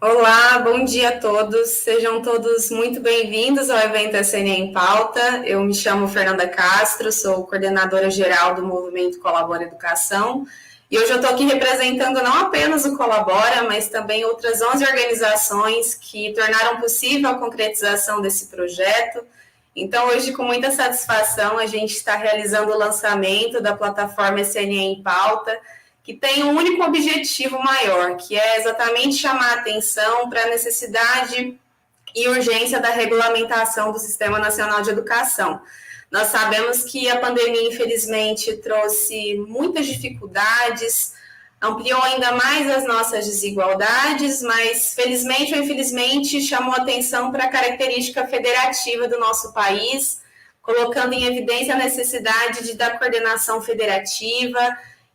Olá, bom dia a todos. Sejam todos muito bem-vindos ao evento SNE em Pauta. Eu me chamo Fernanda Castro, sou coordenadora geral do movimento Colabora Educação. E hoje eu estou aqui representando não apenas o Colabora, mas também outras 11 organizações que tornaram possível a concretização desse projeto. Então, hoje, com muita satisfação, a gente está realizando o lançamento da plataforma SNE em Pauta, que tem um único objetivo maior, que é exatamente chamar a atenção para a necessidade e urgência da regulamentação do Sistema Nacional de Educação. Nós sabemos que a pandemia, infelizmente, trouxe muitas dificuldades, ampliou ainda mais as nossas desigualdades, mas, felizmente ou infelizmente, chamou atenção para a característica federativa do nosso país, colocando em evidência a necessidade da coordenação federativa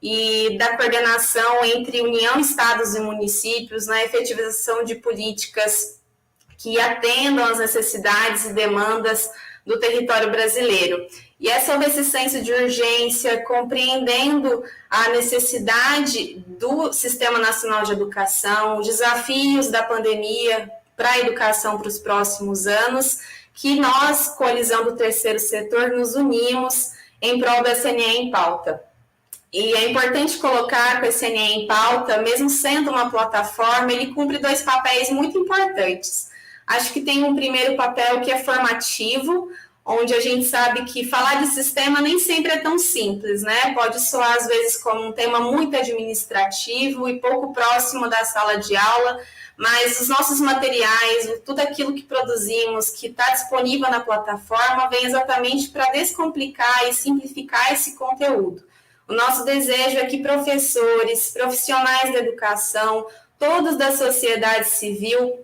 e da coordenação entre União, Estados e municípios na efetivização de políticas que atendam às necessidades e demandas do território brasileiro. E é sob esse senso de urgência, compreendendo a necessidade do Sistema Nacional de Educação, os desafios da pandemia para a educação para os próximos anos, que nós, coalizão do terceiro setor, nos unimos em prol da SNE em Pauta. E é importante colocar que o SNE em Pauta, mesmo sendo uma plataforma, ele cumpre dois papéis muito importantes. Acho que tem um primeiro papel que é formativo, onde a gente sabe que falar de sistema nem sempre é tão simples, né? Pode soar, às vezes, como um tema muito administrativo e pouco próximo da sala de aula, mas os nossos materiais, tudo aquilo que produzimos, que está disponível na plataforma, vem exatamente para descomplicar e simplificar esse conteúdo. O nosso desejo é que professores, profissionais da educação, todos da sociedade civil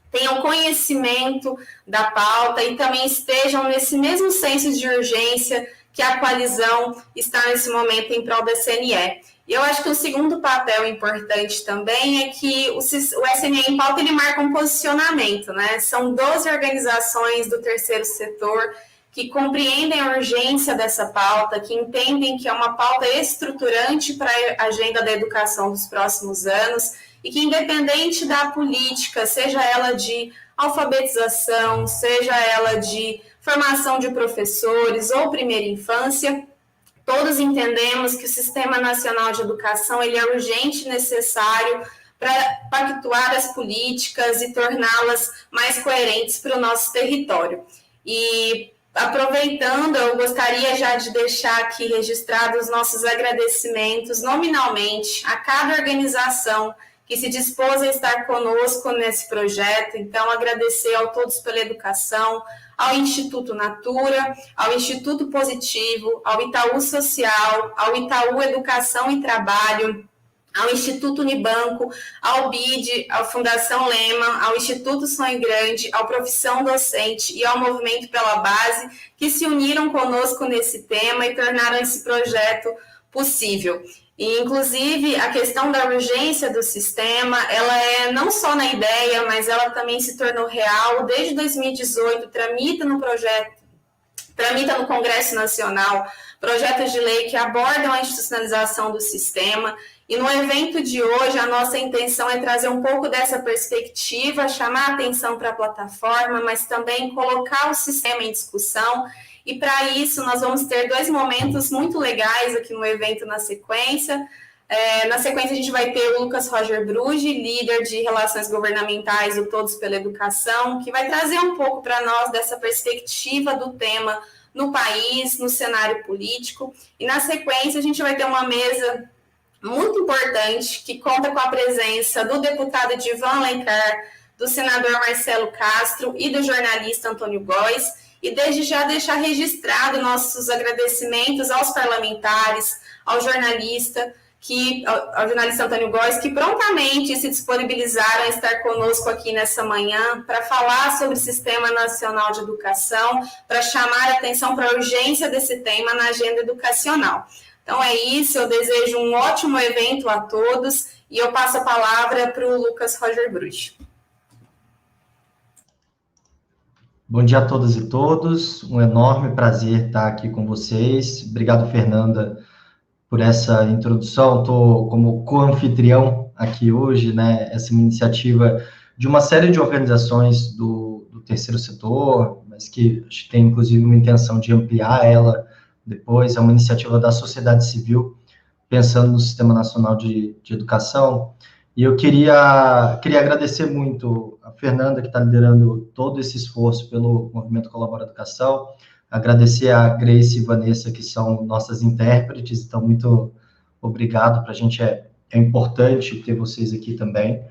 tenham conhecimento da pauta e também estejam nesse mesmo senso de urgência que a coalizão está nesse momento em prol da SNE. E eu acho que o segundo papel importante também é que o SNE em Pauta ele marca um posicionamento, né? São 12 organizações do terceiro setor que compreendem a urgência dessa pauta, que entendem que é uma pauta estruturante para a agenda da educação dos próximos anos e que, independente da política, seja ela de alfabetização, seja ela de formação de professores ou primeira infância, todos entendemos que o Sistema Nacional de Educação ele é urgente e necessário para pactuar as políticas e torná-las mais coerentes para o nosso território. E aproveitando, eu gostaria já de deixar aqui registrados os nossos agradecimentos nominalmente a cada organização que se dispôs a estar conosco nesse projeto. Então, agradecer a todos pela educação, ao Instituto Natura, ao Instituto Positivo, ao Itaú Social, ao Itaú Educação e Trabalho, ao Instituto Unibanco, ao BID, à Fundação Lehman, ao Instituto Sonho Grande, ao Profissão Docente e ao Movimento pela Base, que se uniram conosco nesse tema e tornaram esse projeto possível. E, inclusive, a questão da urgência do sistema, ela é não só na ideia, mas ela também se tornou real. Desde 2018, tramita no Congresso Nacional projetos de lei que abordam a institucionalização do sistema. E no evento de hoje, a nossa intenção é trazer um pouco dessa perspectiva, chamar a atenção para a plataforma, mas também colocar o sistema em discussão. E para isso, nós vamos ter dois momentos muito legais aqui no evento na sequência. Na sequência, a gente vai ter o Lucas Roger Brugi, líder de Relações Governamentais do Todos pela Educação, que vai trazer um pouco para nós dessa perspectiva do tema no país, no cenário político. E na sequência, a gente vai ter uma mesa muito importante, que conta com a presença do deputado Edivan Alencar, do senador Marcelo Castro e do jornalista Antônio Góes. E desde já deixar registrado nossos agradecimentos aos parlamentares, ao jornalista Antônio Góes, que prontamente se disponibilizaram a estar conosco aqui nessa manhã para falar sobre o Sistema Nacional de Educação, para chamar a atenção para a urgência desse tema na agenda educacional. Então é isso, eu desejo um ótimo evento a todos e eu passo a palavra para o Lucas Roger Bruch. Bom dia a todas e todos, um enorme prazer estar aqui com vocês. Obrigado, Fernanda, por essa introdução. Estou como co-anfitrião aqui hoje, né? Essa iniciativa de uma série de organizações do terceiro setor, mas que a gente tem, inclusive, uma intenção de ampliar ela depois. É uma iniciativa da sociedade civil, pensando no Sistema Nacional de Educação. E eu queria agradecer muito a Fernanda, que está liderando todo esse esforço pelo Movimento Colabora Educação, agradecer a Grace e Vanessa, que são nossas intérpretes, então, muito obrigado, para a gente é importante ter vocês aqui também.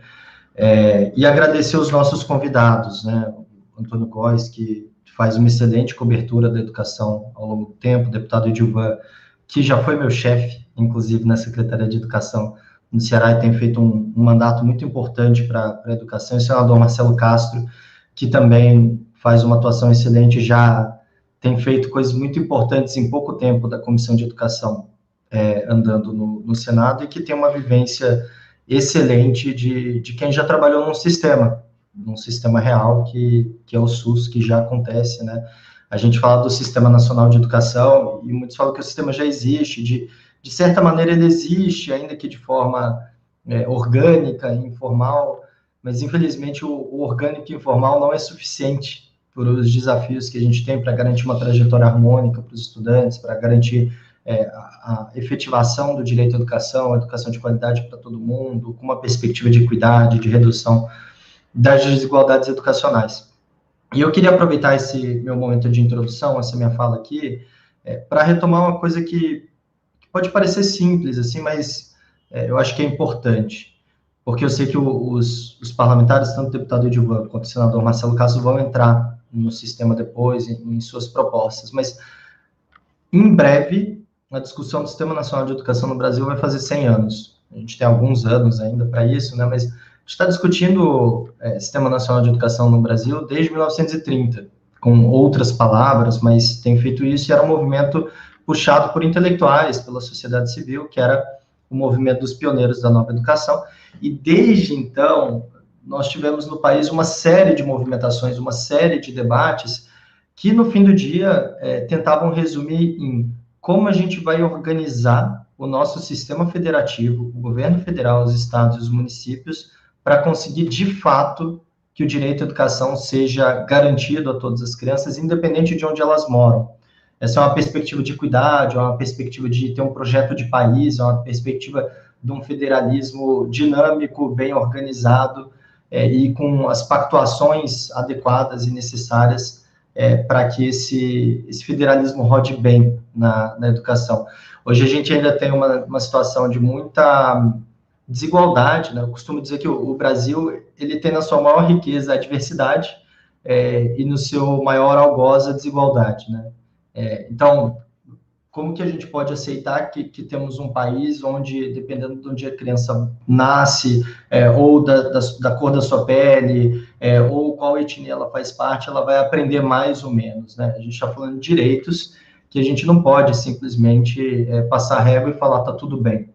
E agradecer os nossos convidados, né? O Antônio Góes, que faz uma excelente cobertura da educação ao longo do tempo, o deputado Edilvan, que já foi meu chefe, inclusive, na Secretaria de Educação no Ceará, e tem feito um mandato muito importante para a educação, e o senador Marcelo Castro, que também faz uma atuação excelente, já tem feito coisas muito importantes em pouco tempo da Comissão de Educação, andando no Senado, e que tem uma vivência excelente de quem já trabalhou num sistema real, que é o SUS, que já acontece, né? A gente fala do Sistema Nacional de Educação, e muitos falam que o sistema já existe, de certa maneira ele existe, ainda que de forma orgânica, informal, mas infelizmente o orgânico e informal não é suficiente por os desafios que a gente tem para garantir uma trajetória harmônica para os estudantes, para garantir a efetivação do direito à educação, a educação de qualidade para todo mundo, com uma perspectiva de equidade, de redução das desigualdades educacionais. E eu queria aproveitar esse meu momento de introdução, essa minha fala aqui, para retomar uma coisa que pode parecer simples, assim, mas eu acho que é importante, porque eu sei que os parlamentares, tanto o deputado Edilvan quanto o senador Marcelo Castro, vão entrar no sistema depois, em suas propostas, mas em breve a discussão do Sistema Nacional de Educação no Brasil vai fazer 100 anos. A gente tem alguns anos ainda para isso, né? Mas a gente está discutindo Sistema Nacional de Educação no Brasil desde 1930, com outras palavras, mas tem feito isso, e era um movimento puxado por intelectuais, pela sociedade civil, que era o movimento dos pioneiros da nova educação, e desde então nós tivemos no país uma série de movimentações, uma série de debates, que no fim do dia tentavam resumir em como a gente vai organizar o nosso sistema federativo, o governo federal, os estados e os municípios, para conseguir, de fato, que o direito à educação seja garantido a todas as crianças, independente de onde elas moram. Essa é uma perspectiva de equidade, é uma perspectiva de ter um projeto de país, é uma perspectiva de um federalismo dinâmico, bem organizado, e com as pactuações adequadas e necessárias para que esse federalismo rode bem na educação. Hoje a gente ainda tem uma situação de muita desigualdade, né? Eu costumo dizer que o Brasil, ele tem na sua maior riqueza a diversidade, e no seu maior algoz a desigualdade, né? Então, como que a gente pode aceitar que temos um país onde, dependendo de onde a criança nasce, ou da cor da sua pele, ou qual etnia ela faz parte, ela vai aprender mais ou menos, né? A gente está falando de direitos que a gente não pode simplesmente passar régua e falar tá tudo bem.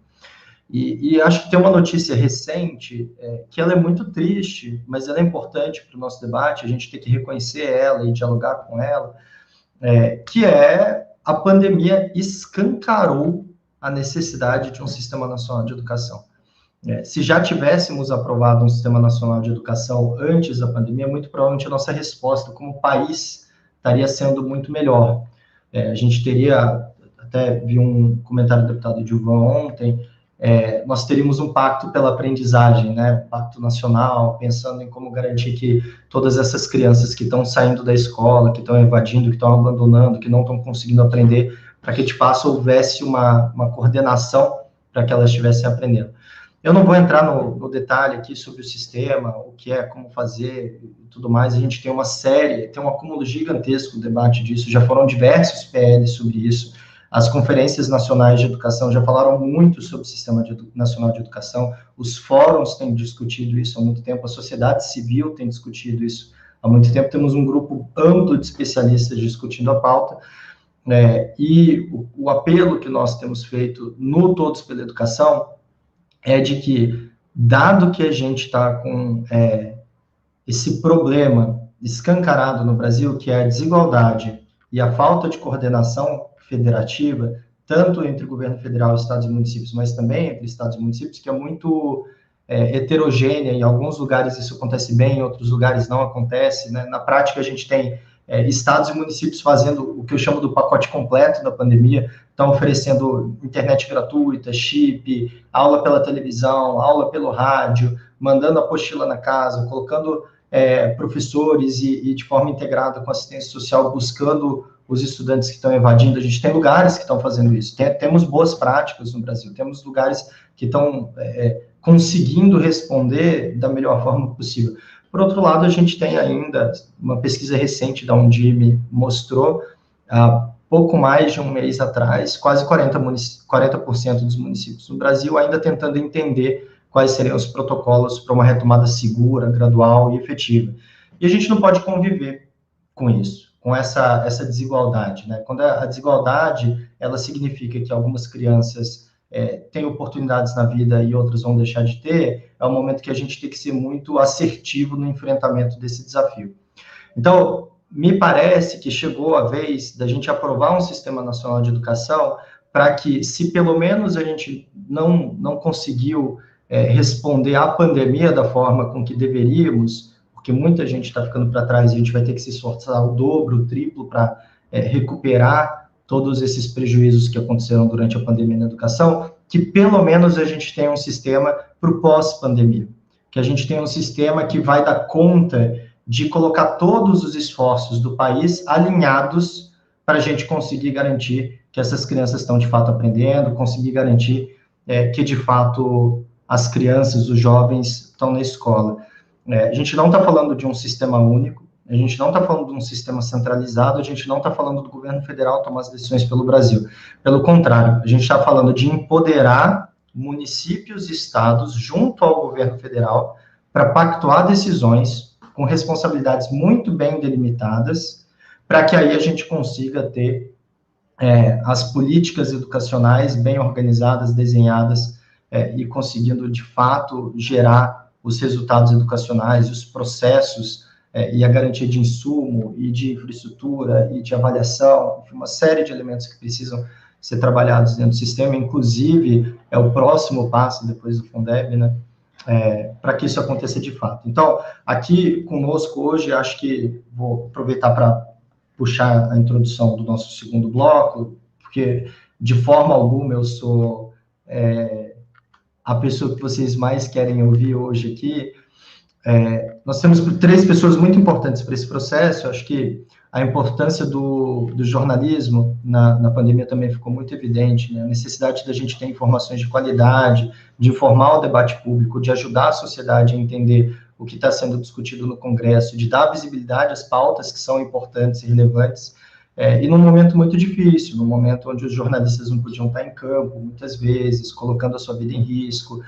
E acho que tem uma notícia recente, que ela é muito triste, mas ela é importante para o nosso debate, a gente tem que reconhecer ela e dialogar com ela, que a pandemia escancarou a necessidade de um Sistema Nacional de Educação. Se já tivéssemos aprovado um Sistema Nacional de Educação antes da pandemia, muito provavelmente a nossa resposta como país estaria sendo muito melhor. A gente teria, até vi um comentário do deputado Edilvan ontem, nós teríamos um pacto pela aprendizagem, né? Um pacto nacional, pensando em como garantir que todas essas crianças que estão saindo da escola, que estão evadindo, que estão abandonando, que não estão conseguindo aprender, para que de fato houvesse uma coordenação para que elas estivessem aprendendo. Eu não vou entrar no detalhe aqui sobre o sistema, o que como fazer e tudo mais. A gente tem uma série, tem um acúmulo gigantesco de debate disso, já foram diversos PLs sobre isso. As conferências nacionais de educação já falaram muito sobre o Sistema Nacional de Educação, os fóruns têm discutido isso há muito tempo, a sociedade civil tem discutido isso há muito tempo, temos um grupo amplo de especialistas discutindo a pauta, e o apelo que nós temos feito no Todos pela Educação é de que, dado que a gente está com esse problema escancarado no Brasil, que é a desigualdade e a falta de coordenação federativa, tanto entre o governo federal, estados e municípios, mas também entre estados e municípios, que é muito heterogênea. Em alguns lugares isso acontece bem, em outros lugares não acontece, né? Na prática, a gente tem estados e municípios fazendo o que eu chamo do pacote completo da pandemia, estão oferecendo internet gratuita, chip, aula pela televisão, aula pelo rádio, mandando apostila na casa, colocando professores e de forma integrada com assistência social, buscando os estudantes que estão evadindo. A gente tem lugares que estão fazendo isso, temos boas práticas no Brasil, temos lugares que estão conseguindo responder da melhor forma possível. Por outro lado, a gente tem ainda uma pesquisa recente da Undime mostrou, há pouco mais de um mês atrás, quase 40% dos municípios no Brasil ainda tentando entender quais seriam os protocolos para uma retomada segura, gradual e efetiva. E a gente não pode conviver com isso, com essa desigualdade, né? Quando a desigualdade, ela significa que algumas crianças têm oportunidades na vida e outras vão deixar de ter, é um momento que a gente tem que ser muito assertivo no enfrentamento desse desafio. Então, me parece que chegou a vez da gente aprovar um Sistema Nacional de Educação para que, se pelo menos a gente não conseguiu responder à pandemia da forma com que deveríamos, porque muita gente está ficando para trás e a gente vai ter que se esforçar o dobro, o triplo para recuperar todos esses prejuízos que aconteceram durante a pandemia na educação, que pelo menos a gente tenha um sistema para o pós-pandemia, que a gente tenha um sistema que vai dar conta de colocar todos os esforços do país alinhados para a gente conseguir garantir que essas crianças estão de fato aprendendo, conseguir garantir que de fato as crianças, os jovens estão na escola. A gente não está falando de um sistema único, a gente não está falando de um sistema centralizado, a gente não está falando do governo federal tomar as decisões pelo Brasil. Pelo contrário, a gente está falando de empoderar municípios e estados junto ao governo federal para pactuar decisões com responsabilidades muito bem delimitadas, para que aí a gente consiga ter as políticas educacionais bem organizadas, desenhadas, e conseguindo, de fato, gerar os resultados educacionais, os processos, e a garantia de insumo, e de infraestrutura, e de avaliação, enfim, uma série de elementos que precisam ser trabalhados dentro do sistema, inclusive, é o próximo passo, depois do Fundeb, né, para que isso aconteça de fato. Então, aqui conosco hoje, acho que vou aproveitar para puxar a introdução do nosso segundo bloco, porque, de forma alguma, eu sou a pessoa que vocês mais querem ouvir hoje aqui. Nós temos 3 pessoas muito importantes para esse processo. Eu acho que a importância do jornalismo na pandemia também ficou muito evidente, né? A necessidade da gente ter informações de qualidade, de informar o debate público, de ajudar a sociedade a entender o que está sendo discutido no Congresso, de dar visibilidade às pautas que são importantes e relevantes, e num momento muito difícil, num momento onde os jornalistas não podiam estar em campo, muitas vezes, colocando a sua vida em risco,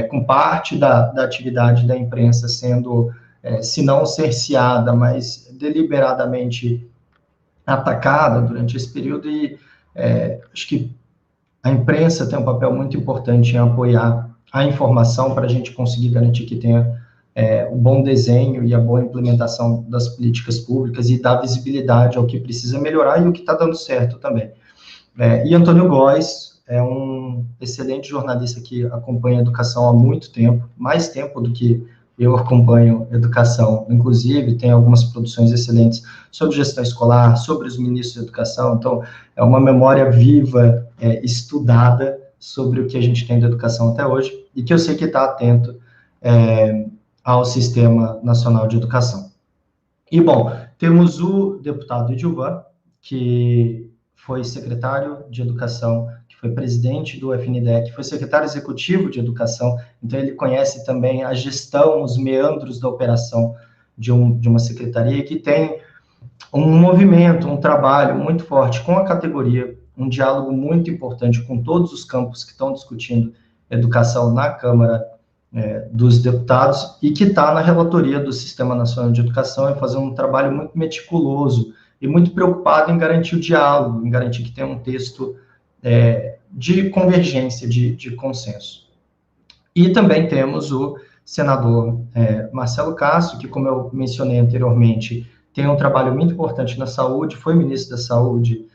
com parte da atividade da imprensa sendo, se não cerceada, mas deliberadamente atacada durante esse período, e acho que a imprensa tem um papel muito importante em apoiar a informação para a gente conseguir garantir que tenha o bom desenho e a boa implementação das políticas públicas e dar visibilidade ao que precisa melhorar e o que está dando certo também. E Antônio Góes é um excelente jornalista que acompanha a educação há muito tempo, mais tempo do que eu acompanho educação, inclusive tem algumas produções excelentes sobre gestão escolar, sobre os ministros de educação, então é uma memória viva, estudada sobre o que a gente tem de educação até hoje, e que eu sei que está atento ao Sistema Nacional de Educação. E, bom, temos o deputado Edilvan, que foi secretário de Educação, que foi presidente do FNDE, que foi secretário executivo de Educação, então ele conhece também a gestão, os meandros da operação de uma secretaria, que tem um movimento, um trabalho muito forte com a categoria, um diálogo muito importante com todos os campos que estão discutindo educação na Câmara dos deputados, e que está na relatoria do Sistema Nacional de Educação e fazendo um trabalho muito meticuloso e muito preocupado em garantir o diálogo, em garantir que tem um texto de convergência, de consenso. E também temos o senador Marcelo Castro, que, como eu mencionei anteriormente, tem um trabalho muito importante na saúde, foi ministro da Saúde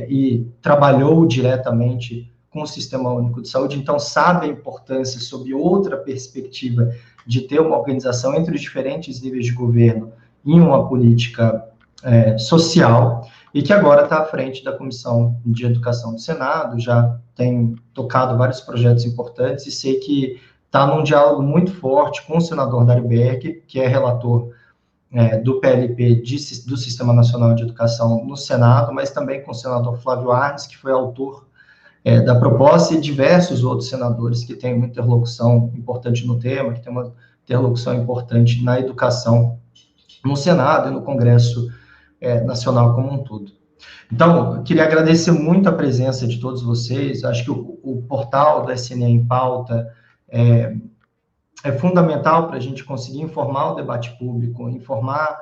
e trabalhou diretamente com o Sistema Único de Saúde, então sabe a importância, sob outra perspectiva, de ter uma organização entre os diferentes níveis de governo em uma política social, e que agora está à frente da Comissão de Educação do Senado, já tem tocado vários projetos importantes, e sei que está num diálogo muito forte com o senador Dário Berg, que é relator do PLP do Sistema Nacional de Educação no Senado, mas também com o senador Flávio Arnes, que foi autor da proposta, e diversos outros senadores que têm uma interlocução importante no tema, que tem uma interlocução importante na educação no Senado e no Congresso Nacional como um todo. Então, eu queria agradecer muito a presença de todos vocês. Acho que o portal do SNE em Pauta é fundamental para a gente conseguir informar o debate público, informar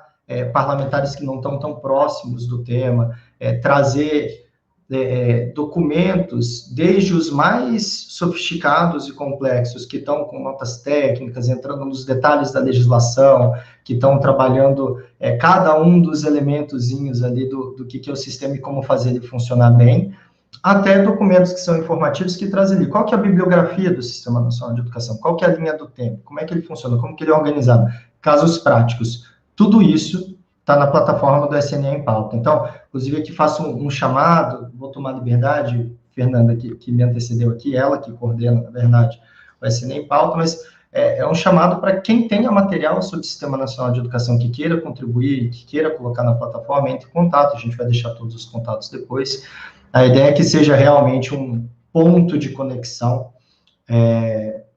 parlamentares que não estão tão próximos do tema, trazer documentos, desde os mais sofisticados e complexos, que estão com notas técnicas, entrando nos detalhes da legislação, que estão trabalhando cada um dos elementozinhos ali do que é o sistema e como fazer ele funcionar bem, até documentos que são informativos, que trazem ali qual que é a bibliografia do Sistema Nacional de Educação, qual que é a linha do tempo, como é que ele funciona, como que ele é organizado, casos práticos. Tudo isso está na plataforma do SNE em Pauta. Então, inclusive, aqui faço um chamado, vou tomar liberdade, Fernanda, que me antecedeu aqui, ela que coordena, na verdade, o SNE em Pauta, mas é um chamado para quem tenha material sobre o Sistema Nacional de Educação, que queira contribuir, que queira colocar na plataforma, entre em contato, a gente vai deixar todos os contatos depois. A ideia é que seja realmente um ponto de conexão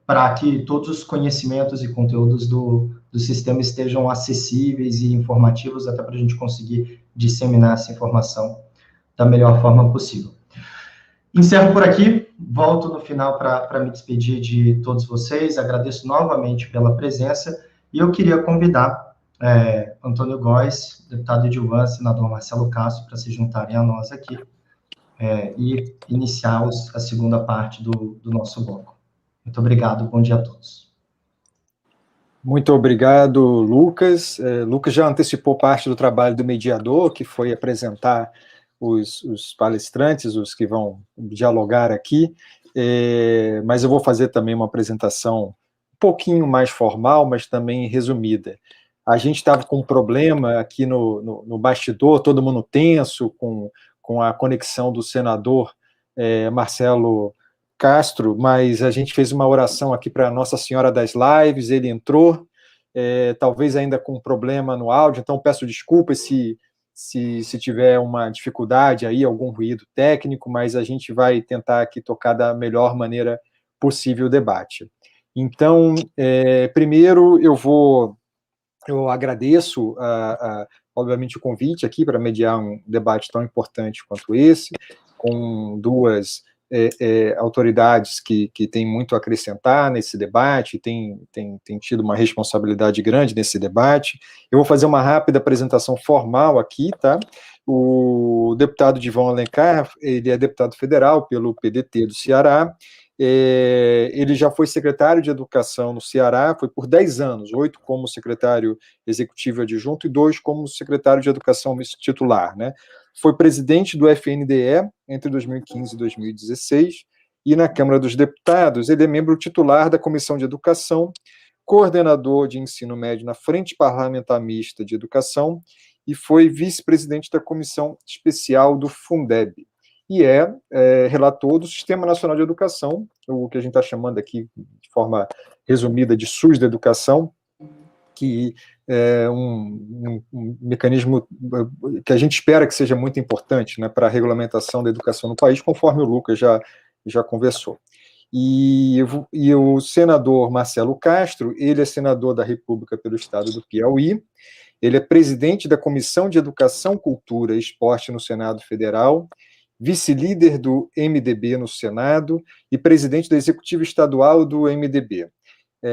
para que todos os conhecimentos e conteúdos do sistema estejam acessíveis e informativos, até para a gente conseguir disseminar essa informação da melhor forma possível. Encerro por aqui, volto no final para me despedir de todos vocês, agradeço novamente pela presença, e eu queria convidar Antônio Góes, deputado Edilvan, senador Marcelo Castro, para se juntarem a nós aqui, e iniciar a segunda parte do nosso bloco. Muito obrigado, bom dia a todos. Muito obrigado, Lucas. Lucas já antecipou parte do trabalho do mediador, que foi apresentar os palestrantes, os que vão dialogar aqui, mas eu vou fazer também uma apresentação um pouquinho mais formal, mas também resumida. A gente estava com um problema aqui no bastidor, todo mundo tenso, com a conexão do senador Marcelo Castro, mas a gente fez uma oração aqui para Nossa Senhora das Lives, ele entrou, talvez ainda com problema no áudio, então peço desculpas se tiver uma dificuldade aí, algum ruído técnico, mas a gente vai tentar aqui tocar da melhor maneira possível o debate. Então, primeiro eu agradeço, obviamente, o convite aqui para mediar um debate tão importante quanto esse, com duas autoridades que têm muito a acrescentar nesse debate, têm tido uma responsabilidade grande nesse debate. Eu vou fazer uma rápida apresentação formal aqui, tá? O deputado Edivon Alencar, ele é deputado federal pelo PDT do Ceará, ele já foi secretário de Educação no Ceará, foi por 10 anos, 8 como secretário executivo adjunto e 2 como secretário de Educação titular, né? Foi presidente do FNDE entre 2015 e 2016, e na Câmara dos Deputados ele é membro titular da Comissão de Educação, coordenador de ensino médio na Frente Parlamentar Mista de Educação e foi vice-presidente da Comissão Especial do Fundeb. E relator do Sistema Nacional de Educação, o que a gente está chamando aqui, de forma resumida, de SUS da Educação, que é um mecanismo que a gente espera que seja muito importante, né, para a regulamentação da educação no país, conforme o Lucas já conversou. E o senador Marcelo Castro, ele é senador da República pelo Estado do Piauí, ele é presidente da Comissão de Educação, Cultura e Esporte no Senado Federal, vice-líder do MDB no Senado e presidente da Executiva Estadual do MDB.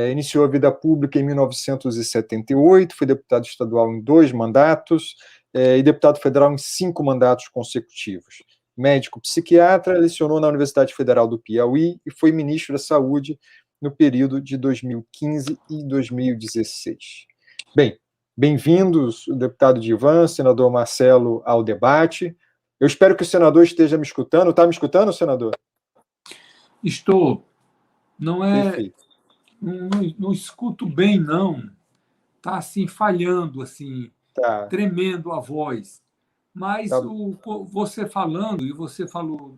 Iniciou a vida pública em 1978, foi deputado estadual em 2 mandatos e deputado federal em 5 mandatos consecutivos. Médico psiquiatra, lecionou na Universidade Federal do Piauí e foi ministro da Saúde no período de 2015 e 2016. Bem, bem-vindos, o deputado Edivon, senador Marcelo, ao debate. Eu espero que o senador esteja me escutando. Está me escutando, senador? Estou. Não é. Perfeito. Não escuto bem, não. Está assim, falhando, assim, Tá. tremendo a voz. Mas Tá. você falando, e você falou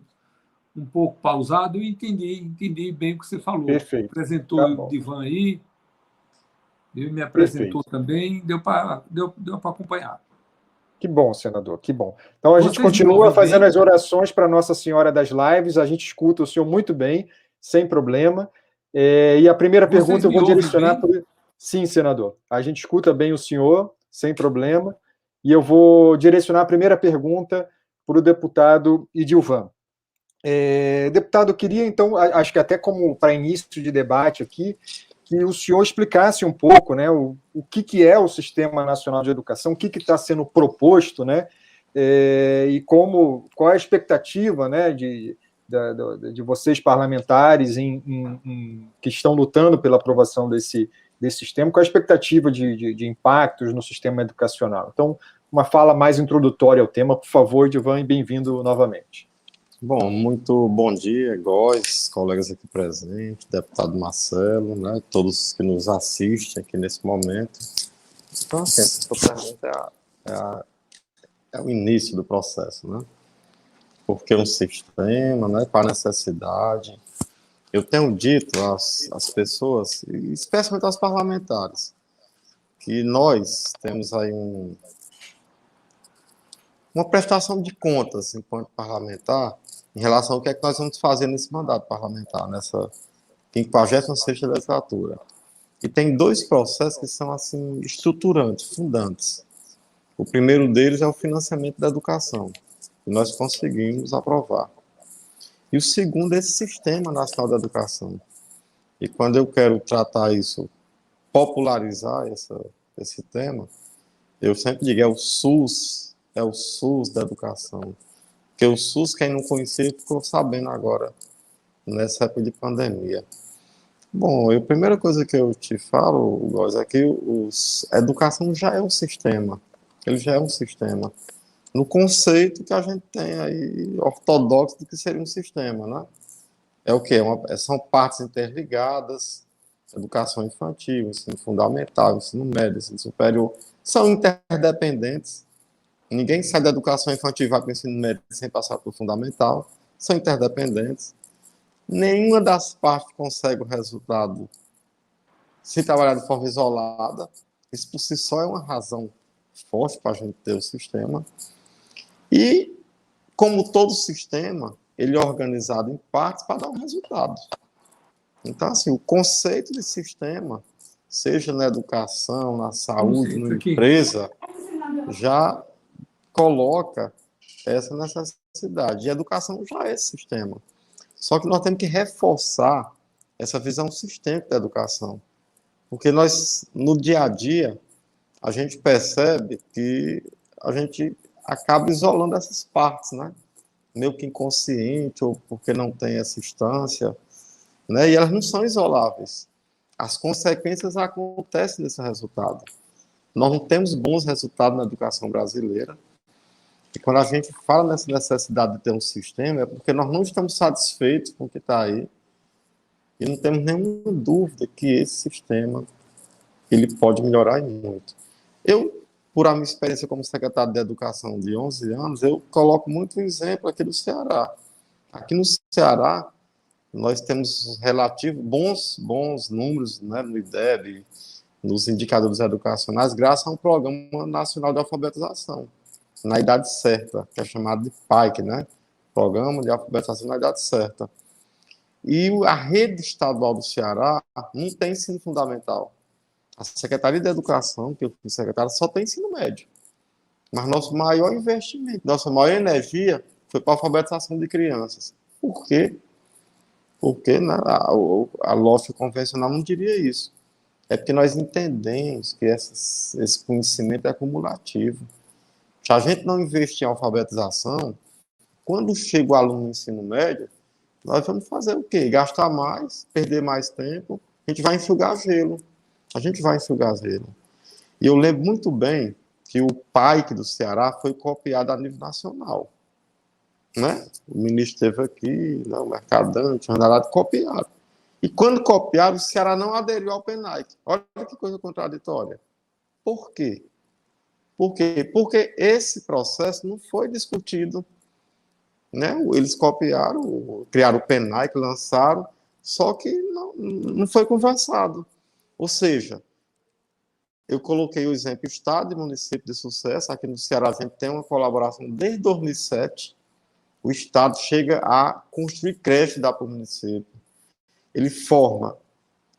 um pouco pausado, eu entendi bem o que você falou. Perfeito. Apresentou Tá o bom. Divan aí, ele me apresentou Perfeito. também, deu para acompanhar. Que bom, senador, que bom. Então a gente Vocês me continua ouvem fazendo bem? as orações para Nossa Senhora das Lives, a gente escuta o senhor muito bem, sem problema. E a primeira Vocês pergunta eu me vou ouvem direcionar bem? para... Sim, senador, a gente escuta bem o senhor, sem problema, e eu vou direcionar a primeira pergunta para o deputado Idilvan. Deputado, eu queria, então, acho que até como para início de debate aqui, que o senhor explicasse um pouco, né, o que é o Sistema Nacional de Educação, o que está sendo proposto, né, e qual é a expectativa, né, de vocês parlamentares que estão lutando pela aprovação desse sistema, qual é a expectativa de impactos no sistema educacional. Então, uma fala mais introdutória ao tema, por favor, Divan, e bem-vindo novamente. Bom, muito bom dia, Góes, colegas aqui presentes, deputado Marcelo, né, todos que nos assistem aqui nesse momento. Então, assim, essa sua pergunta é o início do processo, né? Porque um sistema, né, para necessidade. Eu tenho dito às pessoas, e especialmente aos parlamentares, que nós temos aí uma prestação de contas enquanto parlamentar em relação ao que é que nós vamos fazer nesse mandato parlamentar, nessa 56ª legislatura. E tem dois processos que são assim estruturantes, fundantes. O primeiro deles é o financiamento da educação, que nós conseguimos aprovar. E o segundo é esse Sistema Nacional da Educação. E quando eu quero tratar isso, popularizar esse tema, eu sempre digo, é o SUS da educação. Porque o SUS, quem não conhecia, ficou sabendo agora, nessa época de pandemia. Bom, a primeira coisa que eu te falo, Góes, é que a educação já é um sistema. Ele já é um sistema. No conceito que a gente tem aí, ortodoxo do que seria um sistema, né? É o quê? São partes interligadas, educação infantil, ensino fundamental, ensino médio, ensino superior, são interdependentes. Ninguém sai da educação infantil e vai para o ensino médio sem passar por fundamental. São interdependentes. Nenhuma das partes consegue o resultado se trabalhar de forma isolada. Isso por si só é uma razão forte para a gente ter o sistema. E, como todo sistema, ele é organizado em partes para dar um resultado. Então, assim, o conceito de sistema, seja na educação, na saúde, na empresa, já coloca essa necessidade. E a educação já é esse sistema. Só que nós temos que reforçar essa visão sistêmica da educação. Porque nós, no dia a dia, a gente percebe que a gente acaba isolando essas partes, né? Meio que inconsciente, ou porque não tem essa instância, né? E elas não são isoláveis. As consequências acontecem nesse resultado. Nós não temos bons resultados na educação brasileira. E quando a gente fala nessa necessidade de ter um sistema, é porque nós não estamos satisfeitos com o que está aí e não temos nenhuma dúvida que esse sistema ele pode melhorar muito. Eu, por a minha experiência como secretário de Educação de 11 anos, eu coloco muito um exemplo aqui do Ceará. Aqui no Ceará, nós temos bons números, né, no IDEB, nos indicadores educacionais, graças a um Programa Nacional de Alfabetização, na idade certa, que é chamado de PAIC, né? Programa de Alfabetização na Idade Certa. E a rede estadual do Ceará não tem ensino fundamental. A Secretaria de Educação, que eu fui secretário, só tem ensino médio. Mas nosso maior investimento, nossa maior energia foi para a alfabetização de crianças. Por quê? Porque né, a lógica convencional não diria isso. É porque nós entendemos que esse conhecimento é acumulativo. Se a gente não investir em alfabetização, quando chega o aluno no ensino médio, nós vamos fazer o quê? Gastar mais, perder mais tempo, a gente vai enxugar gelo. E eu lembro muito bem que o PAIC do Ceará foi copiado a nível nacional. né? O ministro esteve aqui, né? O Mercadante, o Andalado, copiaram. E quando copiaram, o Ceará não aderiu ao PENAIC. Olha que coisa contraditória. Por quê? Por quê? Porque esse processo não foi discutido, né? Eles copiaram, criaram o PENAIC, lançaram, só que não foi conversado. Ou seja, eu coloquei o exemplo Estado e município de sucesso. Aqui no Ceará a gente tem uma colaboração desde 2007. O Estado chega a construir creche dá para o município. Ele forma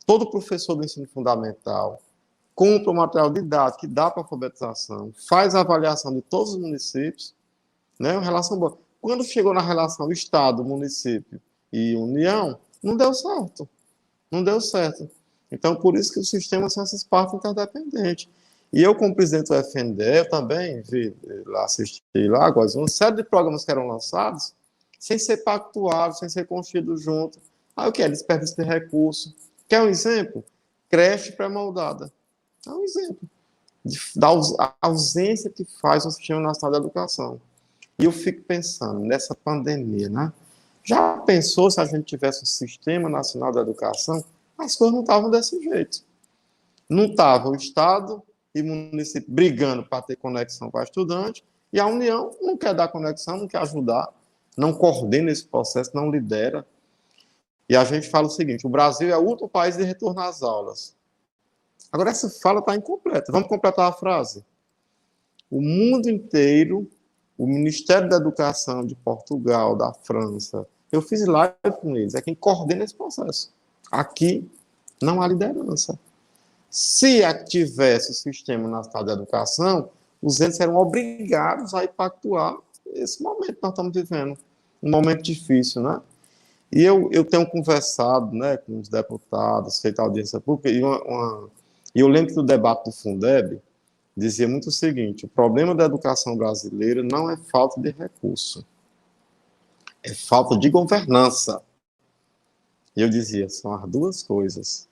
todo professor do ensino fundamental, compra o material didático que dá para alfabetização, faz a avaliação de todos os municípios, né? Uma relação boa. Quando chegou na relação Estado, município e União, não deu certo. Não deu certo. Então, por isso que o sistema são essas partes interdependentes. E eu, como presidente do FNDE, eu também assisti lá, uma série de programas que eram lançados sem ser pactuados, sem ser construídos juntos. Aí o que é? Desperdício de recursos. Quer um exemplo? Creche pré-moldada. É um exemplo da ausência que faz o Sistema Nacional de Educação. E eu fico pensando, nessa pandemia, né? Já pensou se a gente tivesse um Sistema Nacional de Educação? As coisas não estavam desse jeito. Não estava o Estado e o município brigando para ter conexão para estudante, e a União não quer dar conexão, não quer ajudar, não coordena esse processo, não lidera. E a gente fala o seguinte, o Brasil é o último país de retorno às aulas. Agora, essa fala está incompleta. Vamos completar a frase. O mundo inteiro, o Ministério da Educação de Portugal, da França, eu fiz live com eles, é quem coordena esse processo. Aqui não há liderança. Se tivesse o Sistema Nacional de Educação, os entes serão obrigados a pactuar esse momento que nós estamos vivendo. Um momento difícil, né? E eu tenho conversado, né, com os deputados, feito audiência pública, e eu lembro que no debate do Fundeb dizia muito o seguinte, o problema da educação brasileira não é falta de recurso, é falta de governança. E eu dizia, são as duas coisas.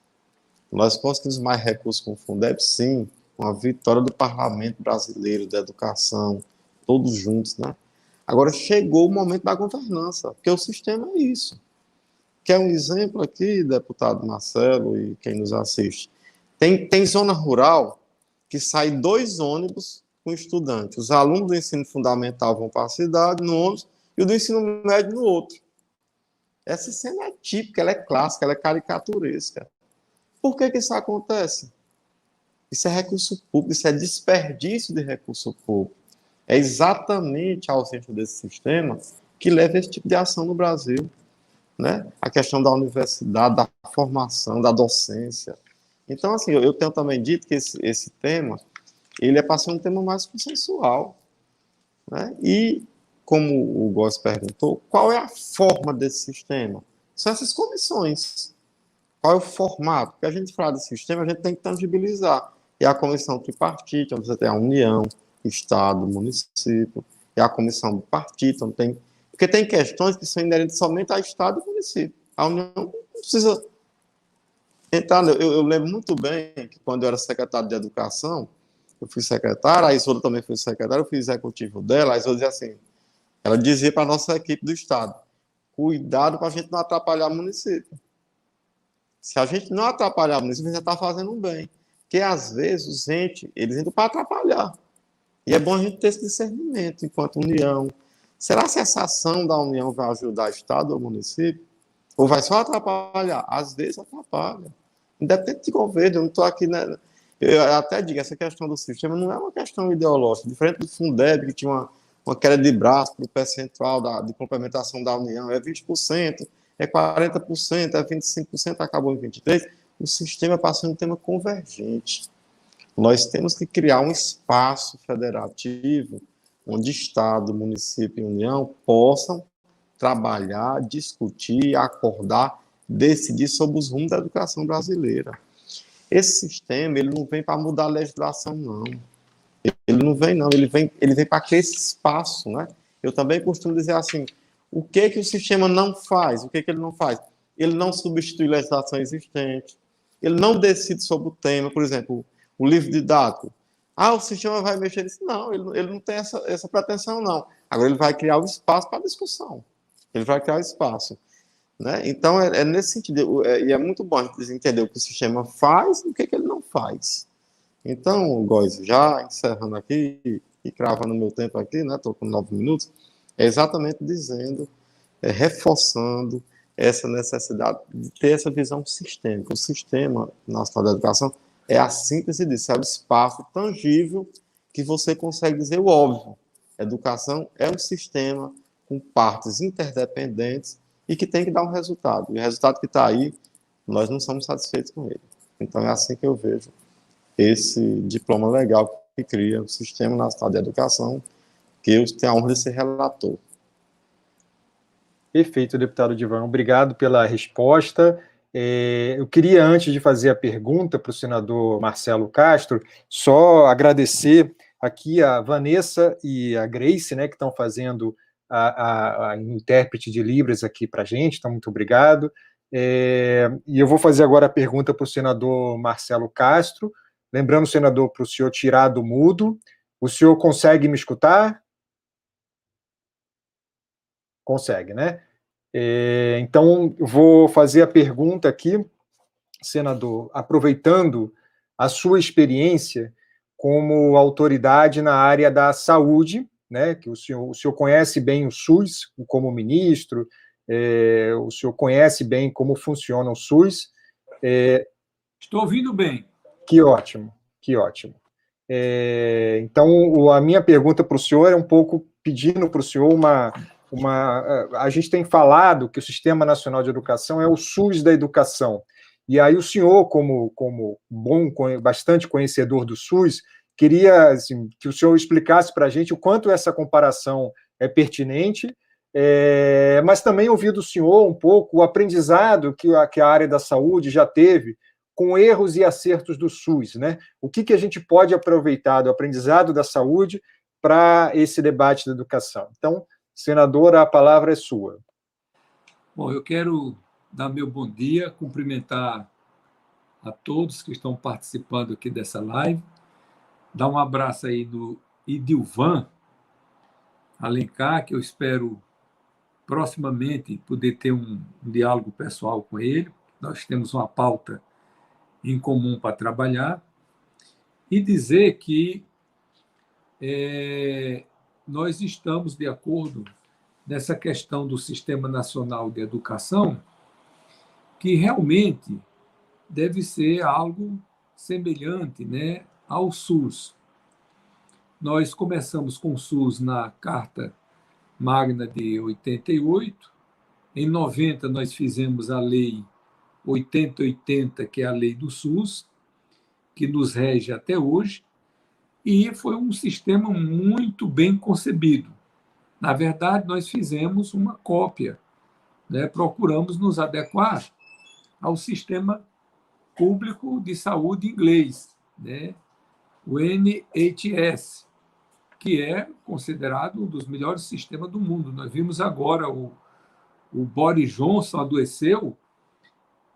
Nós conseguimos mais recursos com o Fundeb, sim, uma vitória do parlamento brasileiro, da educação, todos juntos, né? Agora chegou o momento da governança, porque o sistema é isso. Quer um exemplo aqui, deputado Marcelo e quem nos assiste? Tem zona rural que sai 2 ônibus com estudantes. Os alunos do ensino fundamental vão para a cidade, no ônibus, e o do ensino médio no outro. Essa cena é típica, ela é clássica, ela é caricaturesca. Por que isso acontece? Isso é recurso público, isso é desperdício de recurso público. É exatamente a ausência desse sistema que leva a esse tipo de ação no Brasil, né? A questão da universidade, da formação, da docência. Então, assim, eu tenho também dito que esse tema, ele é para ser um tema mais consensual, né? E, como o Góes perguntou, qual é a forma desse sistema? São essas comissões. Qual é o formato? Porque a gente fala desse sistema, a gente tem que tangibilizar. E a comissão tripartite, onde você tem a União, Estado, município, e a comissão bipartite, onde tem... Porque tem questões que são inerentes somente a Estado e município. A União não precisa entrar... Eu lembro muito bem que quando eu era secretário de Educação, eu fui secretário, a Isolda também foi secretária, eu fui executivo dela, a Isolda dizia assim, ela dizia para a nossa equipe do Estado, cuidado para a gente não atrapalhar o município. Se a gente não atrapalhar o município, a gente já está fazendo um bem. Porque, às vezes, os entes, eles entram para atrapalhar. E é bom a gente ter esse discernimento enquanto União. Será que essa ação da União vai ajudar o Estado ou o município? Ou vai só atrapalhar? Às vezes atrapalha. Independente de governo, eu não estou aqui... Né? Eu até digo, essa questão do sistema não é uma questão ideológica. Diferente do Fundeb, que tinha uma queda de braço para o percentual de complementação da União, é 20%, é 40%, é 25%, acabou em 23%. O sistema passa um tema convergente. Nós temos que criar um espaço federativo onde Estado, município e União possam trabalhar, discutir, acordar, decidir sobre os rumos da educação brasileira. Esse sistema, ele não vem para mudar a legislação, não. Ele não vem, não. Ele vem para criar esse espaço, né? Eu também costumo dizer assim, o que o sistema não faz? O que ele não faz? Ele não substitui legislação existente, ele não decide sobre o tema, por exemplo, o livro didático. O sistema vai mexer nisso? Não, ele não tem essa pretensão, não. Agora ele vai criar o espaço para discussão. Ele vai criar o espaço. Né? Então, é nesse sentido. E é muito bom a gente entender o que o sistema faz e o que ele não faz. Então, Góis, já encerrando aqui e cravando o meu tempo aqui, né? Estou com 9 minutos, é exatamente dizendo, reforçando essa necessidade de ter essa visão sistêmica. O sistema nacional da educação é a síntese disso, é o espaço tangível que você consegue dizer o óbvio. Educação é um sistema com partes interdependentes e que tem que dar um resultado. E o resultado que está aí, nós não somos satisfeitos com ele. Então, é assim que eu vejo esse diploma legal que cria o Sistema Nacional de Educação, que eu tenho a honra de ser relator. Perfeito, deputado Divan. Obrigado pela resposta. Eu queria, antes de fazer a pergunta para o senador Marcelo Castro, só agradecer aqui a Vanessa e a Grace, né, que estão fazendo a intérprete de Libras aqui para a gente, então muito obrigado. E eu vou fazer agora a pergunta para o senador Marcelo Castro, lembrando, senador, para o senhor tirar do mudo. O senhor consegue me escutar? Consegue, né? Então, vou fazer a pergunta aqui, senador, aproveitando a sua experiência como autoridade na área da saúde, né, que o senhor conhece bem o SUS como ministro, o senhor conhece bem como funciona o SUS. Estou ouvindo bem. Que ótimo, que ótimo. Então, a minha pergunta para o senhor é um pouco pedindo para o senhor a gente tem falado que o Sistema Nacional de Educação é o SUS da educação. E aí o senhor, como bastante conhecedor do SUS, queria assim, que o senhor explicasse para a gente o quanto essa comparação é pertinente, mas também ouvir do senhor um pouco o aprendizado que a área da saúde já teve com erros e acertos do SUS, né? O que a gente pode aproveitar do aprendizado da saúde para esse debate da educação? Então, senadora, a palavra é sua. Bom, eu quero dar meu bom dia, cumprimentar a todos que estão participando aqui dessa live, dar um abraço aí do Idilvan Alencar, que eu espero proximamente poder ter um diálogo pessoal com ele. Nós temos uma pauta em comum para trabalhar, e dizer que nós estamos de acordo nessa questão do Sistema Nacional de Educação, que realmente deve ser algo semelhante, né, ao SUS. Nós começamos com o SUS na Carta Magna de 88, em 90 nós fizemos a Lei 8080, que é a Lei do SUS, que nos rege até hoje, e foi um sistema muito bem concebido. Na verdade, nós fizemos uma cópia, né? Procuramos nos adequar ao sistema público de saúde inglês, né? O NHS, que é considerado um dos melhores sistemas do mundo. Nós vimos agora o Boris Johnson adoeceu,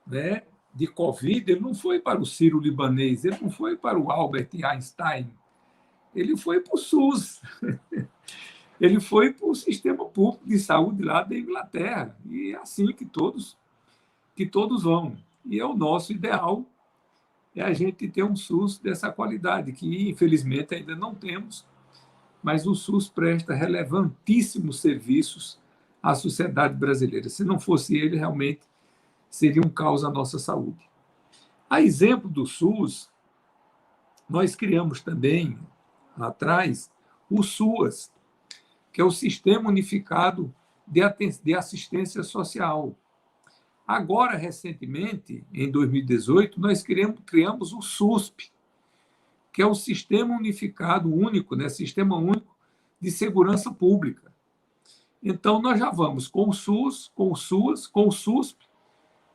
né, de Covid, ele não foi para o Sírio-Libanês, ele não foi para o Albert Einstein, ele foi para o SUS, ele foi para o sistema público de saúde lá da Inglaterra, e é assim que todos vão. E é o nosso ideal, é a gente ter um SUS dessa qualidade, que infelizmente ainda não temos, mas o SUS presta relevantíssimos serviços à sociedade brasileira. Se não fosse ele, realmente seria um caos à nossa saúde. A exemplo do SUS, nós criamos também, atrás, o SUAS, que é o Sistema Unificado de Assistência Social. Agora, recentemente, em 2018, nós criamos o SUSP, que é o Sistema Unificado Único, né? Sistema Único de Segurança Pública. Então, nós já vamos com o SUS, com o SUAS, com o SUSP,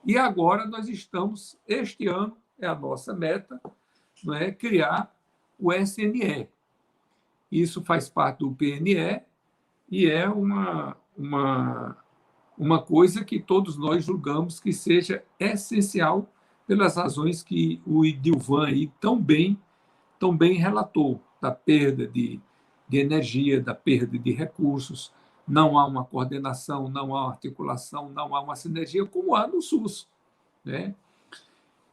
e agora nós estamos, este ano, é a nossa meta, não é, criar o SNE. Isso faz parte do PNE e é uma coisa que todos nós julgamos que seja essencial pelas razões que o Idilvan aí tão bem relatou, da perda de de energia, da perda de recursos, não há uma coordenação, não há uma articulação, não há uma sinergia como há no SUS, né?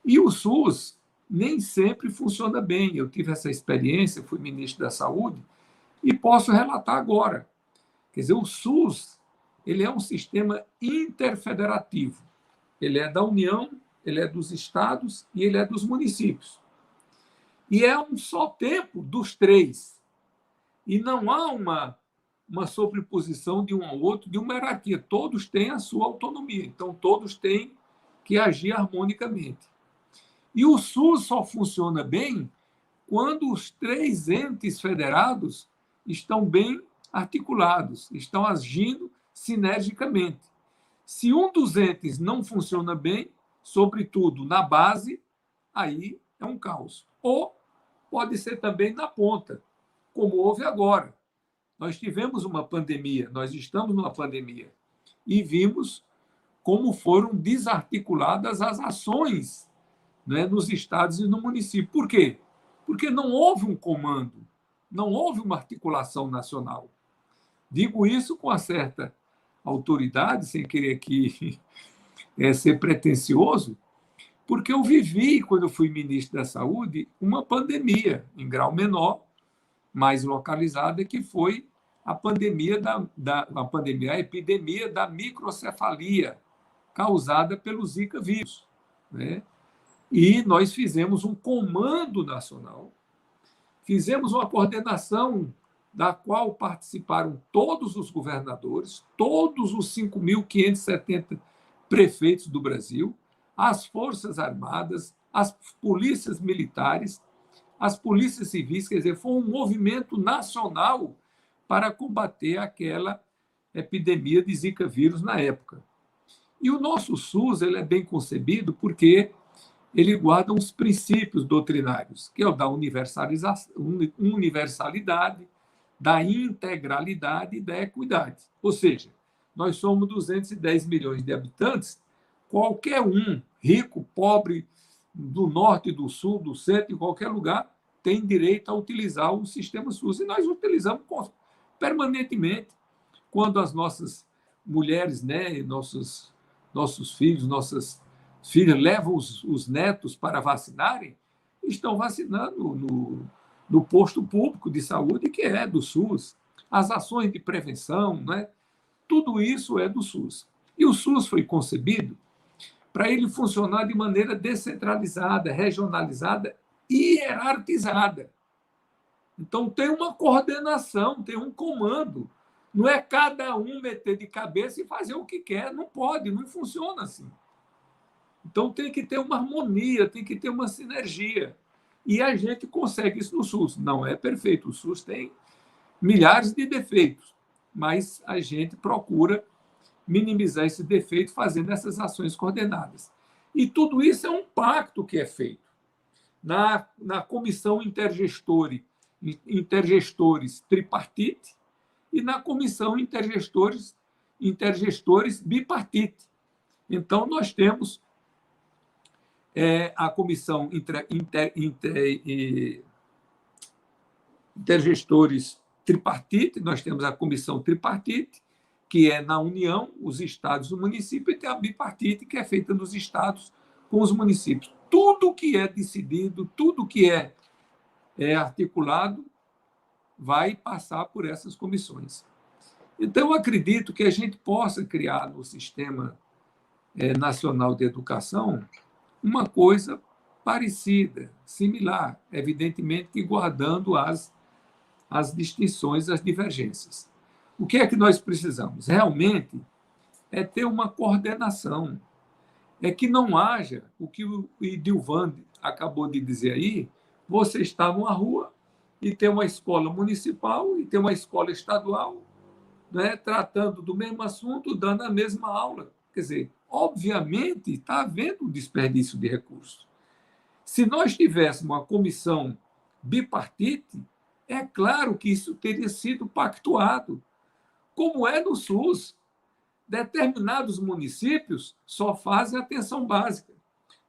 E o SUS nem sempre funciona bem. Eu tive essa experiência, fui ministro da Saúde, e posso relatar agora. Quer dizer, o SUS ele é um sistema interfederativo. Ele é da União, ele é dos estados e ele é dos municípios. E é um só tempo dos três. E não há uma sobreposição de um ao outro, de uma hierarquia. Todos têm a sua autonomia. Então, todos têm que agir harmonicamente. E o SUS só funciona bem quando os três entes federados estão bem articulados, estão agindo sinergicamente. Se um dos entes não funciona bem, sobretudo na base, aí é um caos. Ou pode ser também na ponta, como houve agora. Nós tivemos uma pandemia, nós estamos numa pandemia, e vimos como foram desarticuladas as ações, né, nos estados e no município. Por quê? Porque não houve um comando, não houve uma articulação nacional. Digo isso com uma certa autoridade, sem querer aqui ser pretensioso, porque eu vivi, quando eu fui ministro da Saúde, uma pandemia, em grau menor, mais localizada, que foi a pandemia a epidemia da microcefalia, causada pelo Zika vírus, né? E nós fizemos um comando nacional, fizemos uma coordenação da qual participaram todos os governadores, todos os 5.570 prefeitos do Brasil, as Forças Armadas, as polícias militares, as polícias civis, quer dizer, foi um movimento nacional para combater aquela epidemia de Zika vírus na época. E o nosso SUS ele é bem concebido porque ele guarda uns princípios doutrinários, que é o da universalidade, da integralidade e da equidade. Ou seja, nós somos 210 milhões de habitantes, qualquer um, rico, pobre, do norte, do sul, do centro, em qualquer lugar, tem direito a utilizar o sistema SUS. E nós utilizamos permanentemente, quando as nossas mulheres, né, nossos filhos, nossas filhas levam os netos para vacinarem, estão vacinando no posto público de saúde, que é do SUS. As ações de prevenção, né, tudo isso é do SUS. E o SUS foi concebido para ele funcionar de maneira descentralizada, regionalizada e hierarquizada. Então, tem uma coordenação, tem um comando. Não é cada um meter de cabeça e fazer o que quer. Não pode, não funciona assim. Então, tem que ter uma harmonia, tem que ter uma sinergia. E a gente consegue isso no SUS. Não é perfeito. O SUS tem milhares de defeitos, mas a gente procura minimizar esse defeito fazendo essas ações coordenadas. E tudo isso é um pacto que é feito. Na comissão intergestores tripartite e na comissão intergestores bipartite. Então, nós temos a comissão intergestores tripartite, nós temos a comissão tripartite, que é na União, os estados e o município, e tem a bipartite, que é feita nos estados com os municípios. Tudo que é decidido, tudo que é articulado, vai passar por essas comissões. Então, eu acredito que a gente possa criar no Sistema Nacional de Educação uma coisa parecida, similar, evidentemente que guardando as distinções, as divergências. O que é que nós precisamos? Realmente é ter uma coordenação, é que não haja o que o Idilvan acabou de dizer aí, você está numa rua e tem uma escola municipal e tem uma escola estadual, né, tratando do mesmo assunto, dando a mesma aula. Quer dizer, obviamente está havendo um desperdício de recursos. Se nós tivéssemos uma comissão bipartite, é claro que isso teria sido pactuado, como é no SUS. Determinados municípios só fazem atenção básica.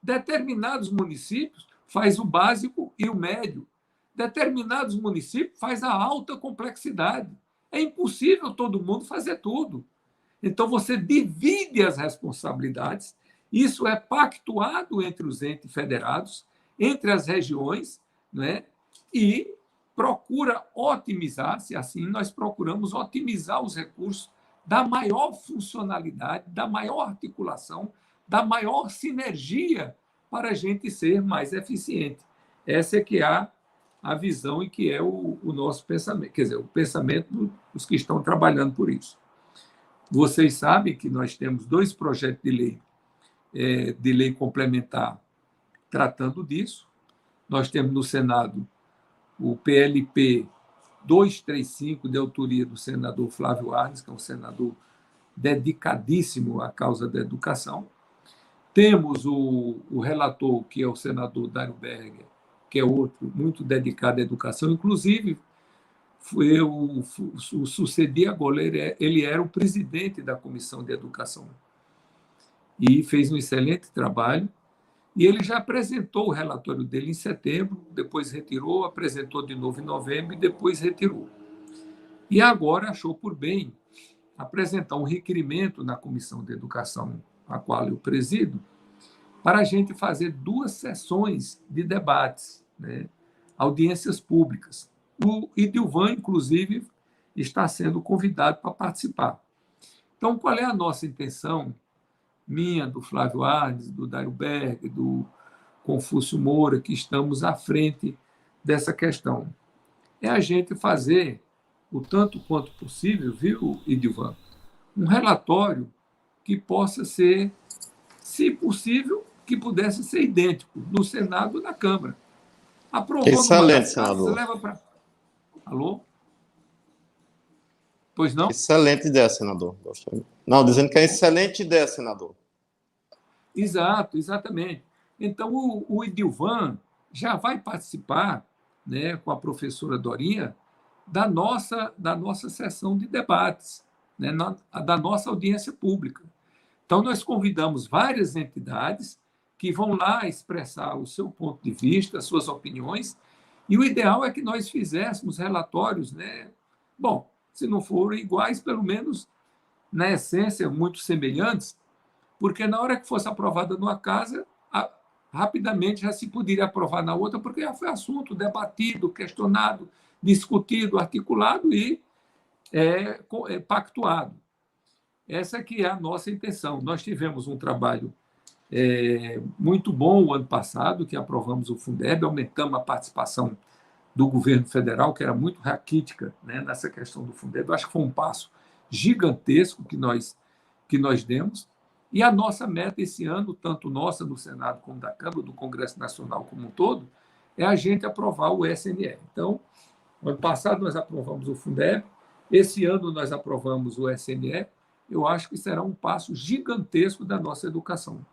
Determinados municípios fazem o básico e o médio. Determinados municípios faz a alta complexidade. É impossível todo mundo fazer tudo. Então, você divide as responsabilidades, isso é pactuado entre os entes federados, entre as regiões, né? E procura otimizar, se assim nós procuramos otimizar os recursos da maior funcionalidade, da maior articulação, da maior sinergia para a gente ser mais eficiente. Essa é que é a visão e que é o nosso pensamento, quer dizer, o pensamento dos que estão trabalhando por isso. Vocês sabem que nós temos 2 projetos de lei complementar tratando disso. Nós temos no Senado o PLP 235, de autoria do senador Flávio Arnes, que é um senador dedicadíssimo à causa da educação. Temos o relator, que é o senador Dário Berger, que é outro muito dedicado à educação, inclusive eu sucedi agora, ele era o presidente da Comissão de Educação e fez um excelente trabalho. E ele já apresentou o relatório dele em setembro, depois retirou, apresentou de novo em novembro e depois retirou. E agora achou por bem apresentar um requerimento na Comissão de Educação, a qual eu presido, para a gente fazer 2 sessões de debates, né? Audiências públicas. O Idilvan, inclusive, está sendo convidado para participar. Então, qual é a nossa intenção? Minha, do Flávio Arnes, do Dário Berg, do Confúcio Moura, que estamos à frente dessa questão. É a gente fazer, o tanto quanto possível, viu, Idilvan, um relatório que possa ser, se possível, que pudesse ser idêntico no Senado e na Câmara. Aprovou. Excelente, senador. Leva para... Alô? Pois não? Excelente ideia, senador. Não, dizendo que é excelente ideia, senador. Exato, exatamente. Então, o Idilvan já vai participar, né, com a professora Dorinha, da nossa sessão de debates, né, da nossa audiência pública. Então, nós convidamos várias entidades que vão lá expressar o seu ponto de vista, as suas opiniões, e o ideal é que nós fizéssemos relatórios, né, bom, se não forem iguais, pelo menos, na essência, muito semelhantes, porque na hora que fosse aprovada numa casa, rapidamente já se poderia aprovar na outra, porque já foi assunto debatido, questionado, discutido, articulado e pactuado. Essa que é a nossa intenção. Nós tivemos um trabalho muito bom o ano passado, que aprovamos o Fundeb, aumentamos a participação do governo federal, que era muito raquítica, né, nessa questão do Fundeb. Eu acho que foi um passo gigantesco que nós demos. E a nossa meta esse ano, tanto nossa no Senado como da Câmara, do Congresso Nacional como um todo, é a gente aprovar o SNE. Então, ano passado nós aprovamos o Fundeb, esse ano nós aprovamos o SNE. Eu acho que será um passo gigantesco da nossa educação.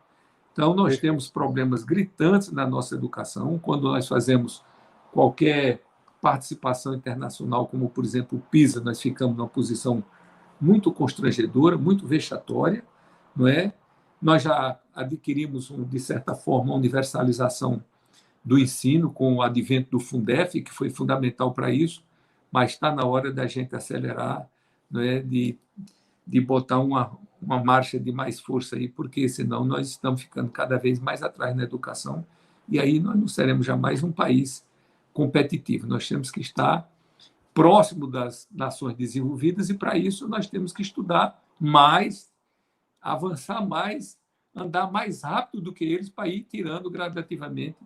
Então, nós temos problemas gritantes na nossa educação. Quando nós fazemos qualquer participação internacional, como, por exemplo, o PISA, nós ficamos numa posição muito constrangedora, muito vexatória, não é? Nós já adquirimos, de certa forma, a universalização do ensino com o advento do Fundef, que foi fundamental para isso, mas está na hora da gente acelerar, não é? de botar uma marcha de mais força aí, porque senão nós estamos ficando cada vez mais atrás na educação e aí nós não seremos jamais um país competitivo. Nós temos que estar próximo das nações desenvolvidas e, para isso, nós temos que estudar mais, avançar mais, andar mais rápido do que eles para ir tirando gradativamente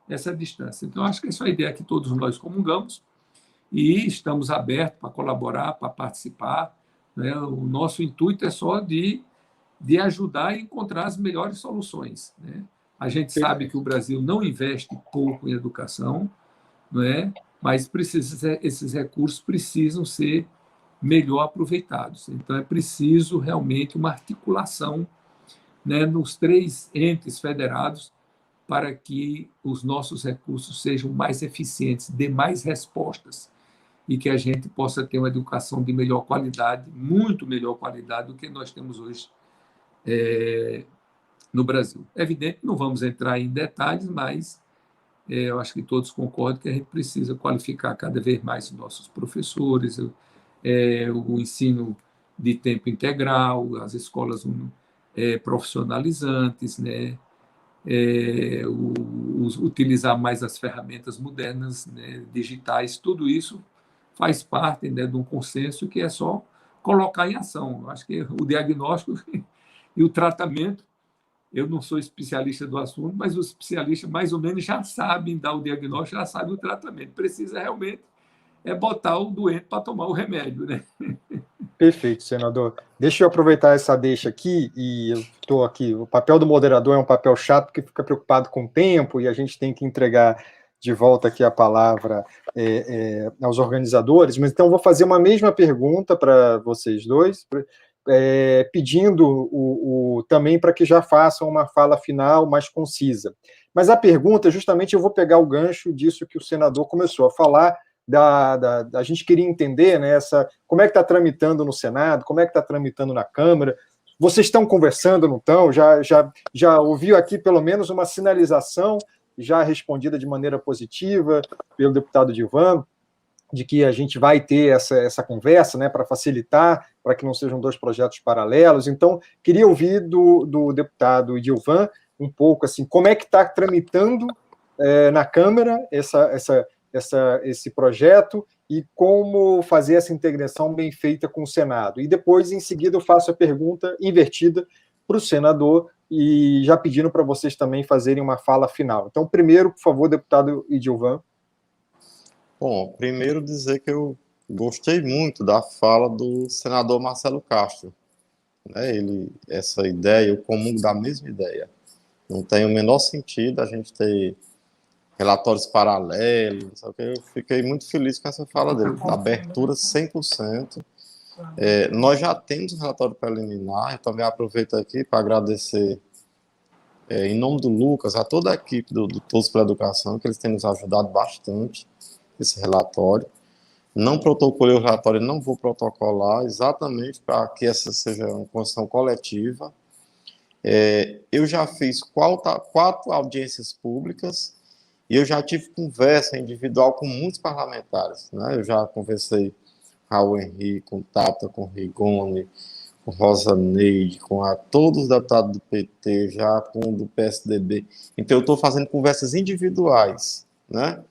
essa distância. Então, acho que essa é a ideia que todos nós comungamos e estamos abertos para colaborar, para participar. Né? O nosso intuito é só de ajudar a encontrar as melhores soluções. Né? A gente sabe que o Brasil não investe pouco em educação, não é? Mas esses recursos precisam ser melhor aproveitados. Então, é preciso realmente uma articulação, né, nos 3 entes federados para que os nossos recursos sejam mais eficientes, dê mais respostas e que a gente possa ter uma educação de melhor qualidade, muito melhor qualidade do que nós temos hoje no Brasil. É evidente que não vamos entrar em detalhes, mas eu acho que todos concordam que a gente precisa qualificar cada vez mais os nossos professores, o ensino de tempo integral, as escolas profissionalizantes, né? Utilizar mais as ferramentas modernas, né, digitais, tudo isso faz parte, né, de um consenso que é só colocar em ação. Eu acho que o diagnóstico e o tratamento, eu não sou especialista do assunto, mas os especialistas mais ou menos já sabem dar o diagnóstico, já sabem o tratamento. Precisa realmente botar o doente para tomar o remédio, né? Perfeito, senador. Deixa eu aproveitar essa deixa aqui, e eu estou aqui, o papel do moderador é um papel chato, porque fica preocupado com o tempo, e a gente tem que entregar de volta aqui a palavra aos organizadores, mas então eu vou fazer uma mesma pergunta para vocês dois, pedindo também para que já façam uma fala final mais concisa. Mas a pergunta, justamente, eu vou pegar o gancho disso que o senador começou a falar, a gente queria entender, né, como é que está tramitando no Senado, como é que está tramitando na Câmara. Vocês estão conversando, não estão? Já ouviu aqui pelo menos uma sinalização, já respondida de maneira positiva pelo deputado Edilvan, de que a gente vai ter essa conversa, né, para facilitar, para que não sejam dois projetos paralelos. Então, queria ouvir do deputado Edilvan um pouco assim, como é que está tramitando na Câmara esse projeto e como fazer essa integração bem feita com o Senado. E depois, em seguida, eu faço a pergunta invertida para o senador e já pedindo para vocês também fazerem uma fala final. Então, primeiro, por favor, deputado Edilvan. Bom, primeiro dizer que eu gostei muito da fala do senador Marcelo Castro. Né? Essa ideia, eu comungo da mesma ideia. Não tem o menor sentido a gente ter relatórios paralelos, só que eu fiquei muito feliz com essa fala dele, abertura 100%. Nós já temos um relatório preliminar, eu também aproveito aqui para agradecer, em nome do Lucas, a toda a equipe do Todos pela Educação, que eles têm nos ajudado bastante, esse relatório. Não protocolei o relatório, não vou protocolar, exatamente para que essa seja uma construção coletiva. Eu já fiz 4 audiências públicas, e eu já tive conversa individual com muitos parlamentares, né? Eu já conversei com Raul Henrique, com Tata, com Rigoni, com Rosa Neide, todos os deputados do PT, já com o do PSDB. Então, eu estou fazendo conversas individuais, né?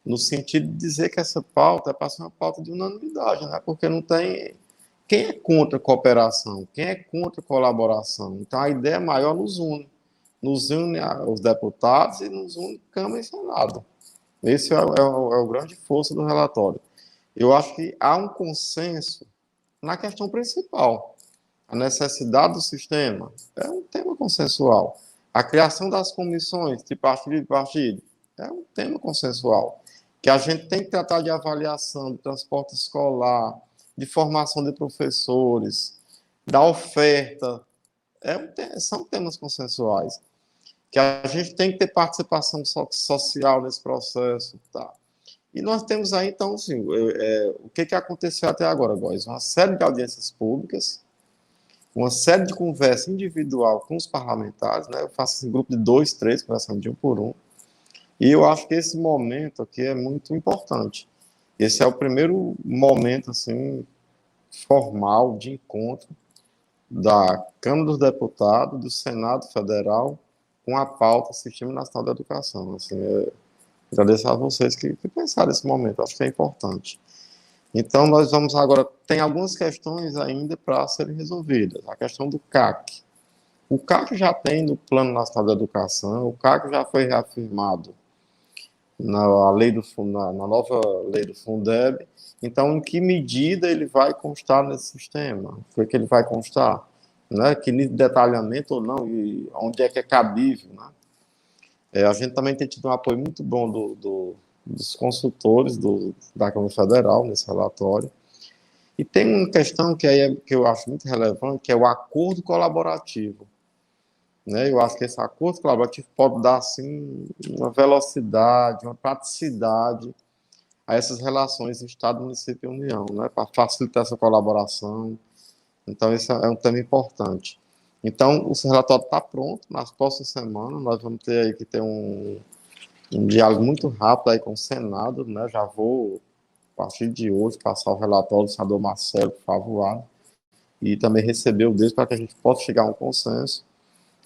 No sentido de dizer que essa pauta é para ser uma pauta de unanimidade, né? Porque não tem... Quem é contra a cooperação? Quem é contra a colaboração? Então, a ideia maior nos une os deputados e nos une Câmara e Senado. Esse é o grande força do relatório. Eu acho que há um consenso na questão principal. A necessidade do sistema é um tema consensual. A criação das comissões de partido é um tema consensual. Que a gente tem que tratar de avaliação, de transporte escolar, de formação de professores, da oferta, são temas consensuais. Que a gente tem que ter participação social nesse processo. Tá? E nós temos aí, então, assim, o que aconteceu até agora, Góis? Uma série de audiências públicas, uma série de conversa individual com os parlamentares, né? Eu faço esse grupo de 2, 3, conversando de um por um, e eu acho que esse momento aqui é muito importante. Esse é o primeiro momento, assim, formal de encontro da Câmara dos Deputados, do Senado Federal, com a pauta Sistema Nacional da Educação. Assim, agradeço a vocês que pensaram nesse momento, acho que é importante. Então, nós vamos agora... Tem algumas questões ainda para serem resolvidas. A questão do CAC. O CAC já tem no Plano Nacional da Educação, o CAC já foi reafirmado na nova lei do Fundeb. Então, em que medida ele vai constar nesse sistema? O que ele vai constar? Né? Que nível de detalhamento ou não, e onde é que é cabível, né? A gente também tem tido um apoio muito bom dos consultores da Câmara Federal nesse relatório. E tem uma questão que eu acho muito relevante, que é o acordo colaborativo. Né? Eu acho que esse acordo colaborativo pode dar assim, uma velocidade, uma praticidade a essas relações Estado, município e União, né? Para facilitar essa colaboração. Então, esse é um tema importante. Então, o relatório está pronto. Nas próximas semanas, nós vamos ter aí que ter um diálogo muito rápido aí com o Senado, né? Já vou, a partir de hoje, passar o relatório do senador Marcelo, por favor, e também receber o deles para que a gente possa chegar a um consenso.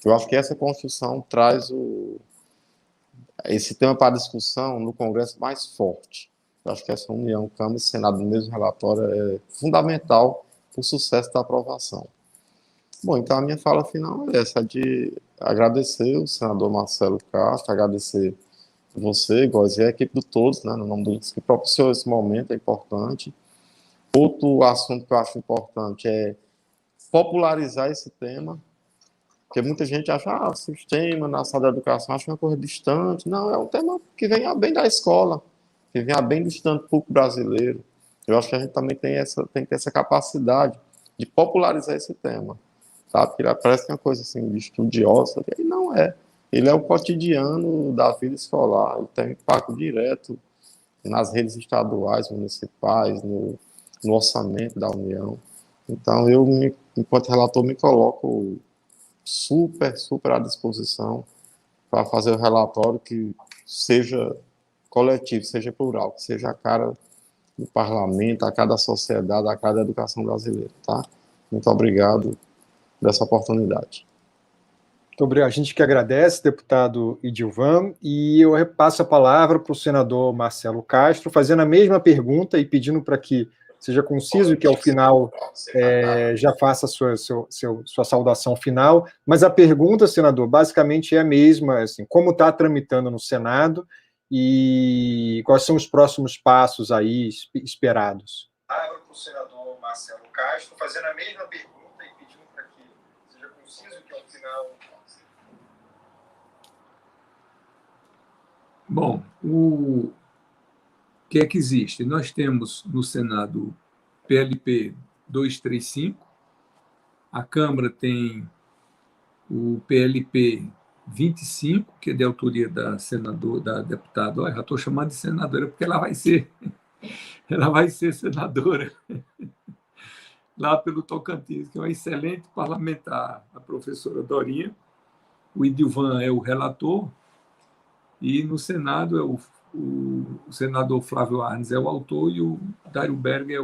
Eu acho que essa Constituição traz esse tema para discussão no Congresso mais forte. Eu acho que essa união Câmara e Senado no mesmo relatório é fundamental para o sucesso da aprovação. Bom, então a minha fala final é essa, de agradecer o senador Marcelo Castro, agradecer você, Góes, e a equipe de todos, né, no nome do que propiciou esse momento, é importante. Outro assunto que eu acho importante é popularizar esse tema, porque muita gente acha, sistema na sala da educação, acha uma coisa distante. Não, é um tema que vem a bem da escola, que vem a bem do estudante público brasileiro. Eu acho que a gente também tem que ter essa capacidade de popularizar esse tema, tá? Porque parece que é uma coisa assim, de estudiosa, e não é. Ele é o cotidiano da vida escolar, ele tem impacto direto nas redes estaduais, municipais, no orçamento da União. Então, enquanto relator, me coloco super, super à disposição para fazer o relatório que seja coletivo, seja plural, que seja a cara do parlamento, a cara da sociedade, a cara da educação brasileira, tá? Muito obrigado por essa oportunidade. Muito obrigado. A gente que agradece, deputado Idilvan, e eu repasso a palavra para o senador Marcelo Castro, fazendo a mesma pergunta e pedindo para que seja conciso e que, ao final, já faça a sua saudação final. Mas a pergunta, senador, basicamente é a mesma, assim, como está tramitando no Senado e quais são os próximos passos aí esperados? Palavra para o senador Marcelo Castro, fazendo a mesma pergunta e pedindo para que seja conciso e que, ao final... Bom, o que é que existe? Nós temos no Senado PLP 235, a Câmara tem o PLP 25, que é de autoria da deputada, olha, já estou chamando de senadora porque ela vai ser senadora lá pelo Tocantins, que é uma excelente parlamentar, a professora Dorinha. O Idilvan é o relator, e no Senado o senador Flávio Arnes é o autor e o Dário Berger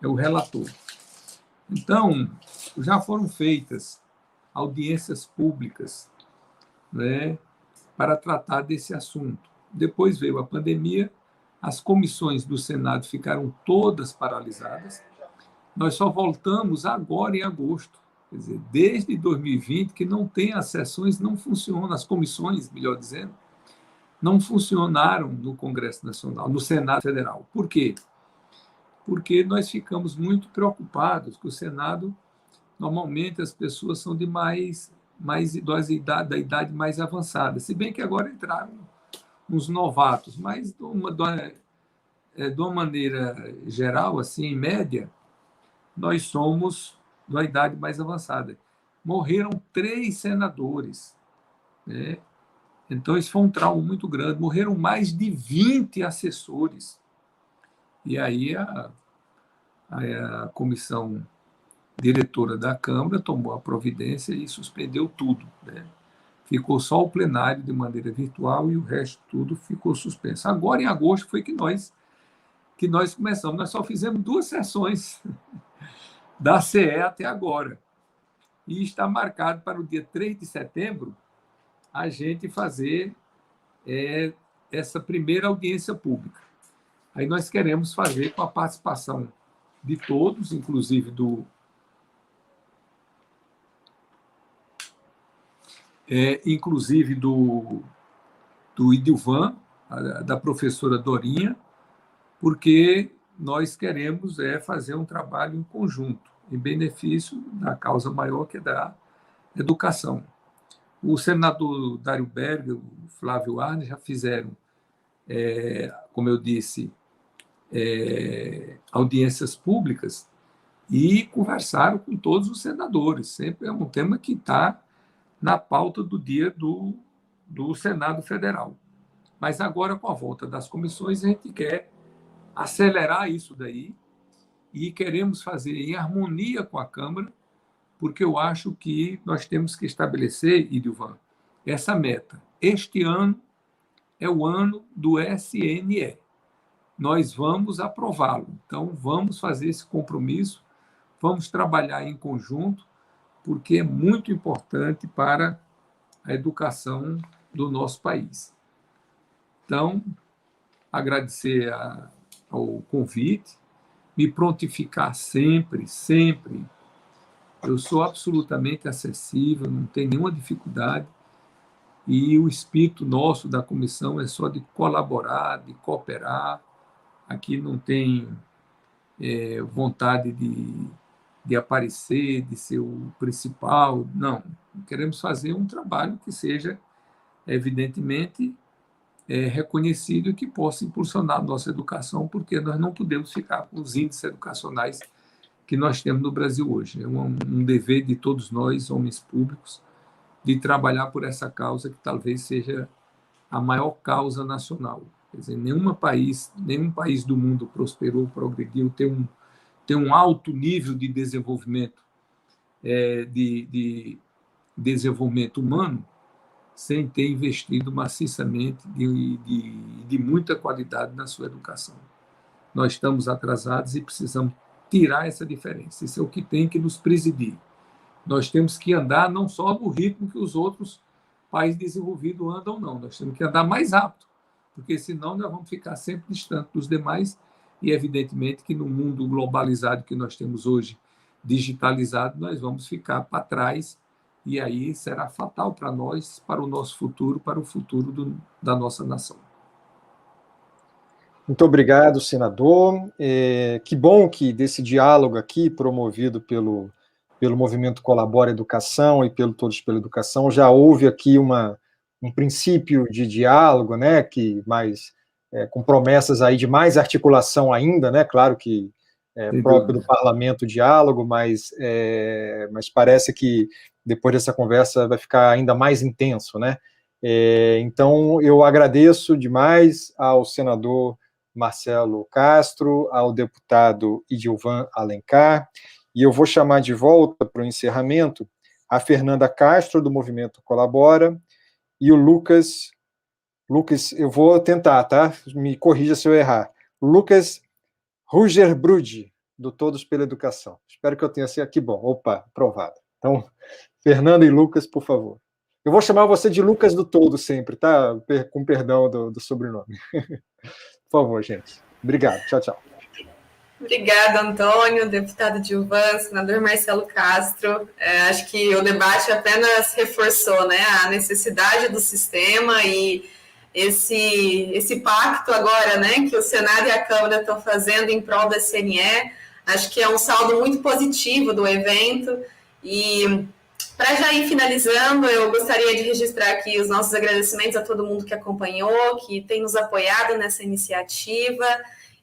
é o relator. Então, já foram feitas audiências públicas, né, para tratar desse assunto. Depois veio a pandemia, as comissões do Senado ficaram todas paralisadas. Nós só voltamos agora em agosto. Quer dizer, desde 2020 que não tem as sessões, não funcionam, as comissões, melhor dizendo, não funcionaram no Congresso Nacional, no Senado Federal. Por quê? Porque nós ficamos muito preocupados que o Senado, normalmente as pessoas são de mais idosas, da idade mais avançada, se bem que agora entraram uns novatos, mas de uma maneira geral, assim, em média, nós somos da idade mais avançada. Morreram 3 senadores, né? Então, isso foi um trauma muito grande. Morreram mais de 20 assessores. E aí a comissão diretora da Câmara tomou a providência e suspendeu tudo, né? Ficou só o plenário de maneira virtual e o resto tudo ficou suspenso. Agora, em agosto, foi que nós começamos. Nós só fizemos 2 sessões da CE até agora. E está marcado para o dia 3 de setembro a gente fazer essa primeira audiência pública. Aí nós queremos fazer com a participação de todos, inclusive do Idilvan, da professora Dorinha, porque nós queremos fazer um trabalho em conjunto, em benefício da causa maior, que é da educação. O senador Dário Berger, o Flávio Arnes já fizeram, como eu disse, audiências públicas e conversaram com todos os senadores. Sempre é um tema que está na pauta do dia do Senado Federal. Mas agora, com a volta das comissões, a gente quer acelerar isso daí e queremos fazer em harmonia com a Câmara, porque eu acho que nós temos que estabelecer, Idilvan, essa meta. Este ano, é o ano do SNE. Nós vamos aprová-lo. Então, vamos fazer esse compromisso, vamos trabalhar em conjunto, porque é muito importante para a educação do nosso país. Então, agradecer ao convite, me prontificar sempre, sempre. Eu sou absolutamente acessível, não tenho nenhuma dificuldade, e o espírito nosso da comissão é só de colaborar, de cooperar. Aqui não tem vontade de aparecer, de ser o principal, não. Queremos fazer um trabalho que seja, evidentemente, reconhecido e que possa impulsionar a nossa educação, porque nós não podemos ficar com os índices educacionais que nós temos no Brasil hoje. É um dever de todos nós, homens públicos, de trabalhar por essa causa que talvez seja a maior causa nacional. Quer dizer, nenhum país do mundo prosperou, progrediu, tem um alto nível de desenvolvimento, de desenvolvimento humano, sem ter investido maciçamente de muita qualidade na sua educação. Nós estamos atrasados e precisamos tirar essa diferença. Isso é o que tem que nos presidir. Nós temos que andar não só no ritmo que os outros países desenvolvidos andam, não. Nós temos que andar mais rápido, porque senão nós vamos ficar sempre distante dos demais, e evidentemente que no mundo globalizado que nós temos hoje, digitalizado, nós vamos ficar para trás, e aí será fatal para nós, para o nosso futuro, para o futuro da nossa nação. Muito obrigado, senador. Que bom que desse diálogo aqui, promovido pelo Movimento Colabora Educação e pelo Todos pela Educação, já houve aqui um princípio de diálogo, né, com promessas aí de mais articulação ainda, né, claro que próprio do parlamento o diálogo, mas parece que depois dessa conversa vai ficar ainda mais intenso, né? Então, eu agradeço demais ao senador Marcelo Castro, ao deputado Idilvan Alencar, e eu vou chamar de volta para o encerramento a Fernanda Castro, do Movimento Colabora, e o Lucas, eu vou tentar, tá? Me corrija se eu errar. Lucas Rugerbrud, do Todos pela Educação. Espero que eu tenha sido aqui bom. Opa, aprovado. Então, Fernanda e Lucas, por favor. Eu vou chamar você de Lucas do Todo sempre, tá? Com perdão do sobrenome. Por favor, gente. Obrigado. Tchau, tchau. Obrigada, Antônio, deputado Idilvan, senador Marcelo Castro. Acho que o debate apenas reforçou, né, a necessidade do sistema e esse pacto agora, né, que o Senado e a Câmara estão fazendo em prol da CNE. Acho que é um saldo muito positivo do evento. E para já ir finalizando, eu gostaria de registrar aqui os nossos agradecimentos a todo mundo que acompanhou, que tem nos apoiado nessa iniciativa,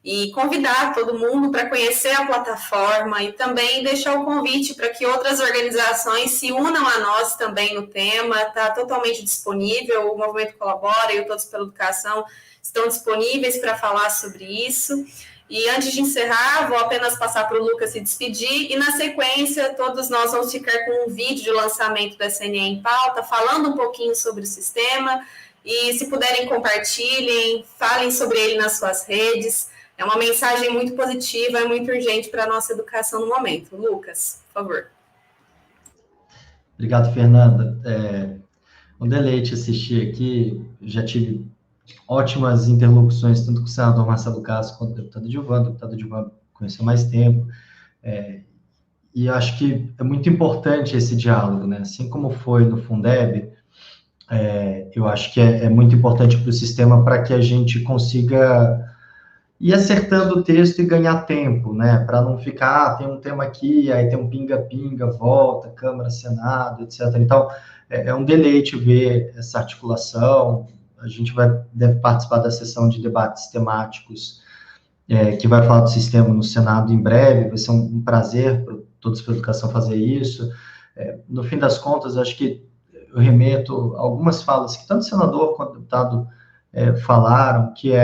e convidar todo mundo para conhecer a plataforma e também deixar o convite para que outras organizações se unam a nós também no tema. Está totalmente disponível, o Movimento Colabora e o Todos pela Educação estão disponíveis para falar sobre isso. E antes de encerrar, vou apenas passar para o Lucas se despedir, e na sequência todos nós vamos ficar com um vídeo de lançamento da CNE em pauta, falando um pouquinho sobre o sistema, e se puderem compartilhem, falem sobre ele nas suas redes. É uma mensagem muito positiva e muito urgente para a nossa educação no momento. Lucas, por favor. Obrigado, Fernanda. Um deleite assistir aqui. Já tive ótimas interlocuções, tanto com o senador Marcelo Castro quanto com o deputado Idilvan. O deputado Idilvan conheceu mais tempo. E acho que é muito importante esse diálogo, né? Assim como foi no Fundeb, eu acho que é muito importante para o sistema para que a gente consiga ir acertando o texto e ganhar tempo, né? Para não ficar, tem um tema aqui, aí tem um pinga-pinga, volta, Câmara, Senado, etc. Então, é um deleite ver essa articulação. A gente deve participar da sessão de debates temáticos que vai falar do sistema no Senado em breve. Vai ser um prazer para Todos pela Educação fazer isso. No fim das contas, acho que eu remeto algumas falas que tanto o senador quanto o deputado falaram, que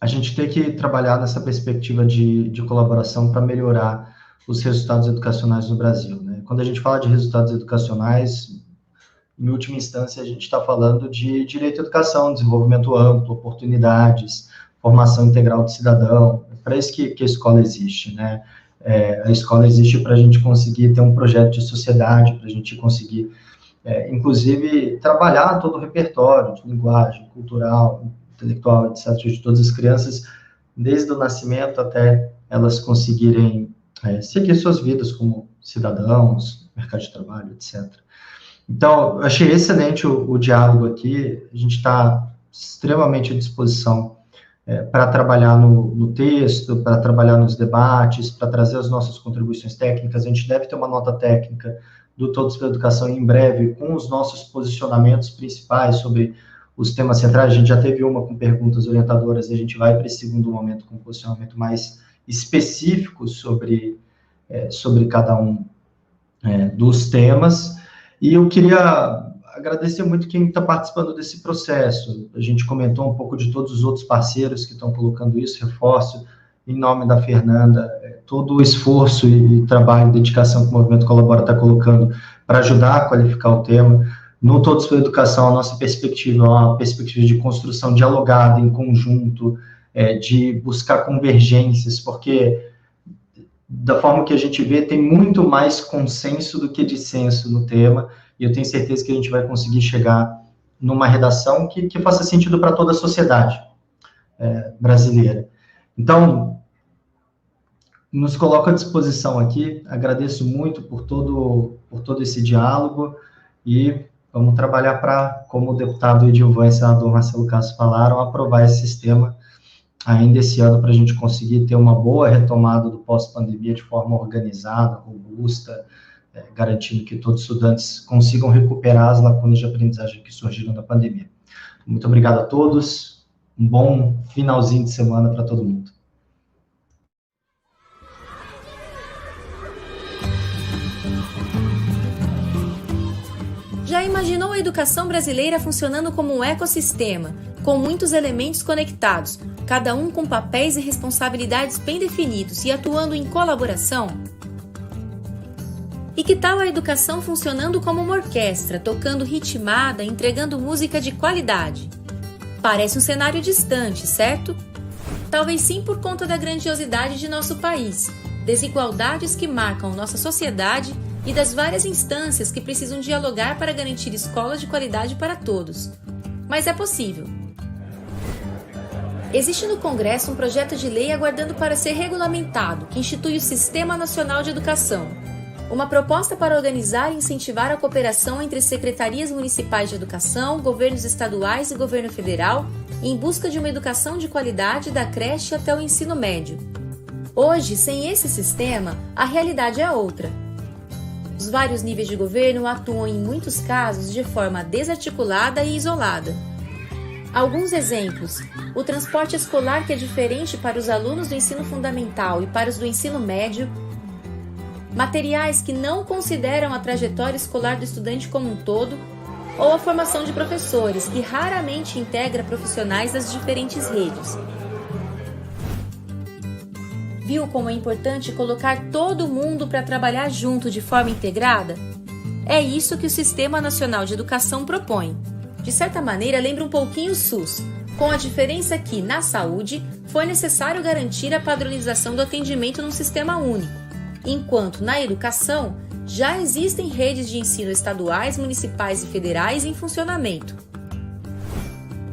a gente tem que trabalhar nessa perspectiva de colaboração para melhorar os resultados educacionais no Brasil, né? Quando a gente fala de resultados educacionais, em última instância, a gente está falando de direito à educação, desenvolvimento amplo, oportunidades, formação integral do cidadão. É para isso que a escola existe, né? A escola existe para a gente conseguir ter um projeto de sociedade, para a gente conseguir, inclusive, trabalhar todo o repertório de linguagem, cultural, intelectual, etc., de todas as crianças, desde o nascimento até elas conseguirem seguir suas vidas como cidadãos, mercado de trabalho, etc. Então, eu achei excelente o diálogo aqui, a gente está extremamente à disposição para trabalhar no texto, para trabalhar nos debates, para trazer as nossas contribuições técnicas. A gente deve ter uma nota técnica do Todos pela Educação em breve, com os nossos posicionamentos principais sobre os temas centrais. A gente já teve uma com perguntas orientadoras, e a gente vai para esse segundo momento com um posicionamento mais específico sobre cada um dos temas. E eu queria agradecer muito quem está participando desse processo. A gente comentou um pouco de todos os outros parceiros que estão colocando isso, reforço, em nome da Fernanda, todo o esforço e trabalho e dedicação que o Movimento Colabora está colocando para ajudar a qualificar o tema. No Todos pela Educação, a nossa perspectiva é uma perspectiva de construção dialogada, em conjunto, de buscar convergências, porque, da forma que a gente vê, tem muito mais consenso do que dissenso no tema, e eu tenho certeza que a gente vai conseguir chegar numa redação que faça sentido para toda a sociedade brasileira. Então, nos coloco à disposição aqui, agradeço muito por todo esse diálogo, e vamos trabalhar para, como o deputado Edilvan e o senador Marcelo Castro falaram, aprovar esse sistema ainda esse ano, para a gente conseguir ter uma boa retomada do pós-pandemia de forma organizada, robusta, garantindo que todos os estudantes consigam recuperar as lacunas de aprendizagem que surgiram da pandemia. Muito obrigado a todos, um bom finalzinho de semana para todo mundo. Já imaginou a educação brasileira funcionando como um ecossistema, com muitos elementos conectados, cada um com papéis e responsabilidades bem definidos e atuando em colaboração? E que tal a educação funcionando como uma orquestra, tocando ritmada, entregando música de qualidade? Parece um cenário distante, certo? Talvez sim, por conta da grandiosidade de nosso país, desigualdades que marcam nossa sociedade e das várias instâncias que precisam dialogar para garantir escolas de qualidade para todos. Mas é possível. Existe no Congresso um projeto de lei aguardando para ser regulamentado, que institui o Sistema Nacional de Educação. Uma proposta para organizar e incentivar a cooperação entre secretarias municipais de educação, governos estaduais e governo federal, em busca de uma educação de qualidade da creche até o ensino médio. Hoje, sem esse sistema, a realidade é outra. Os vários níveis de governo atuam, em muitos casos, de forma desarticulada e isolada. Alguns exemplos: o transporte escolar, que é diferente para os alunos do ensino fundamental e para os do ensino médio, materiais que não consideram a trajetória escolar do estudante como um todo, ou a formação de professores, que raramente integra profissionais das diferentes redes. Viu como é importante colocar todo mundo para trabalhar junto de forma integrada? É isso que o Sistema Nacional de Educação propõe. De certa maneira, lembra um pouquinho o SUS, com a diferença que, na saúde, foi necessário garantir a padronização do atendimento num sistema único, enquanto, na educação, já existem redes de ensino estaduais, municipais e federais em funcionamento.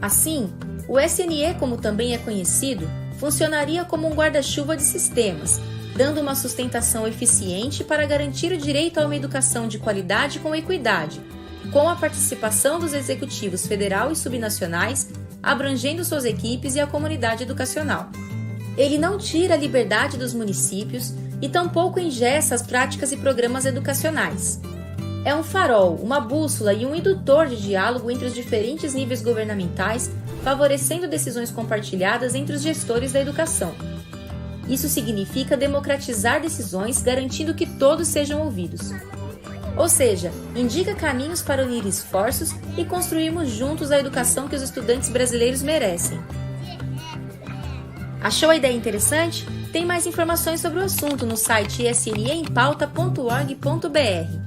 Assim, o SNE, como também é conhecido, funcionaria como um guarda-chuva de sistemas, dando uma sustentação eficiente para garantir o direito a uma educação de qualidade com equidade, com a participação dos executivos federal e subnacionais, abrangendo suas equipes e a comunidade educacional. Ele não tira a liberdade dos municípios e tampouco engessa as práticas e programas educacionais. É um farol, uma bússola e um indutor de diálogo entre os diferentes níveis governamentais, favorecendo decisões compartilhadas entre os gestores da educação. Isso significa democratizar decisões, garantindo que todos sejam ouvidos. Ou seja, indica caminhos para unir esforços e construirmos juntos a educação que os estudantes brasileiros merecem. Achou a ideia interessante? Tem mais informações sobre o assunto no site sneempauta.org.br.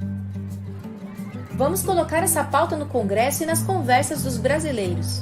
Vamos colocar essa pauta no Congresso e nas conversas dos brasileiros.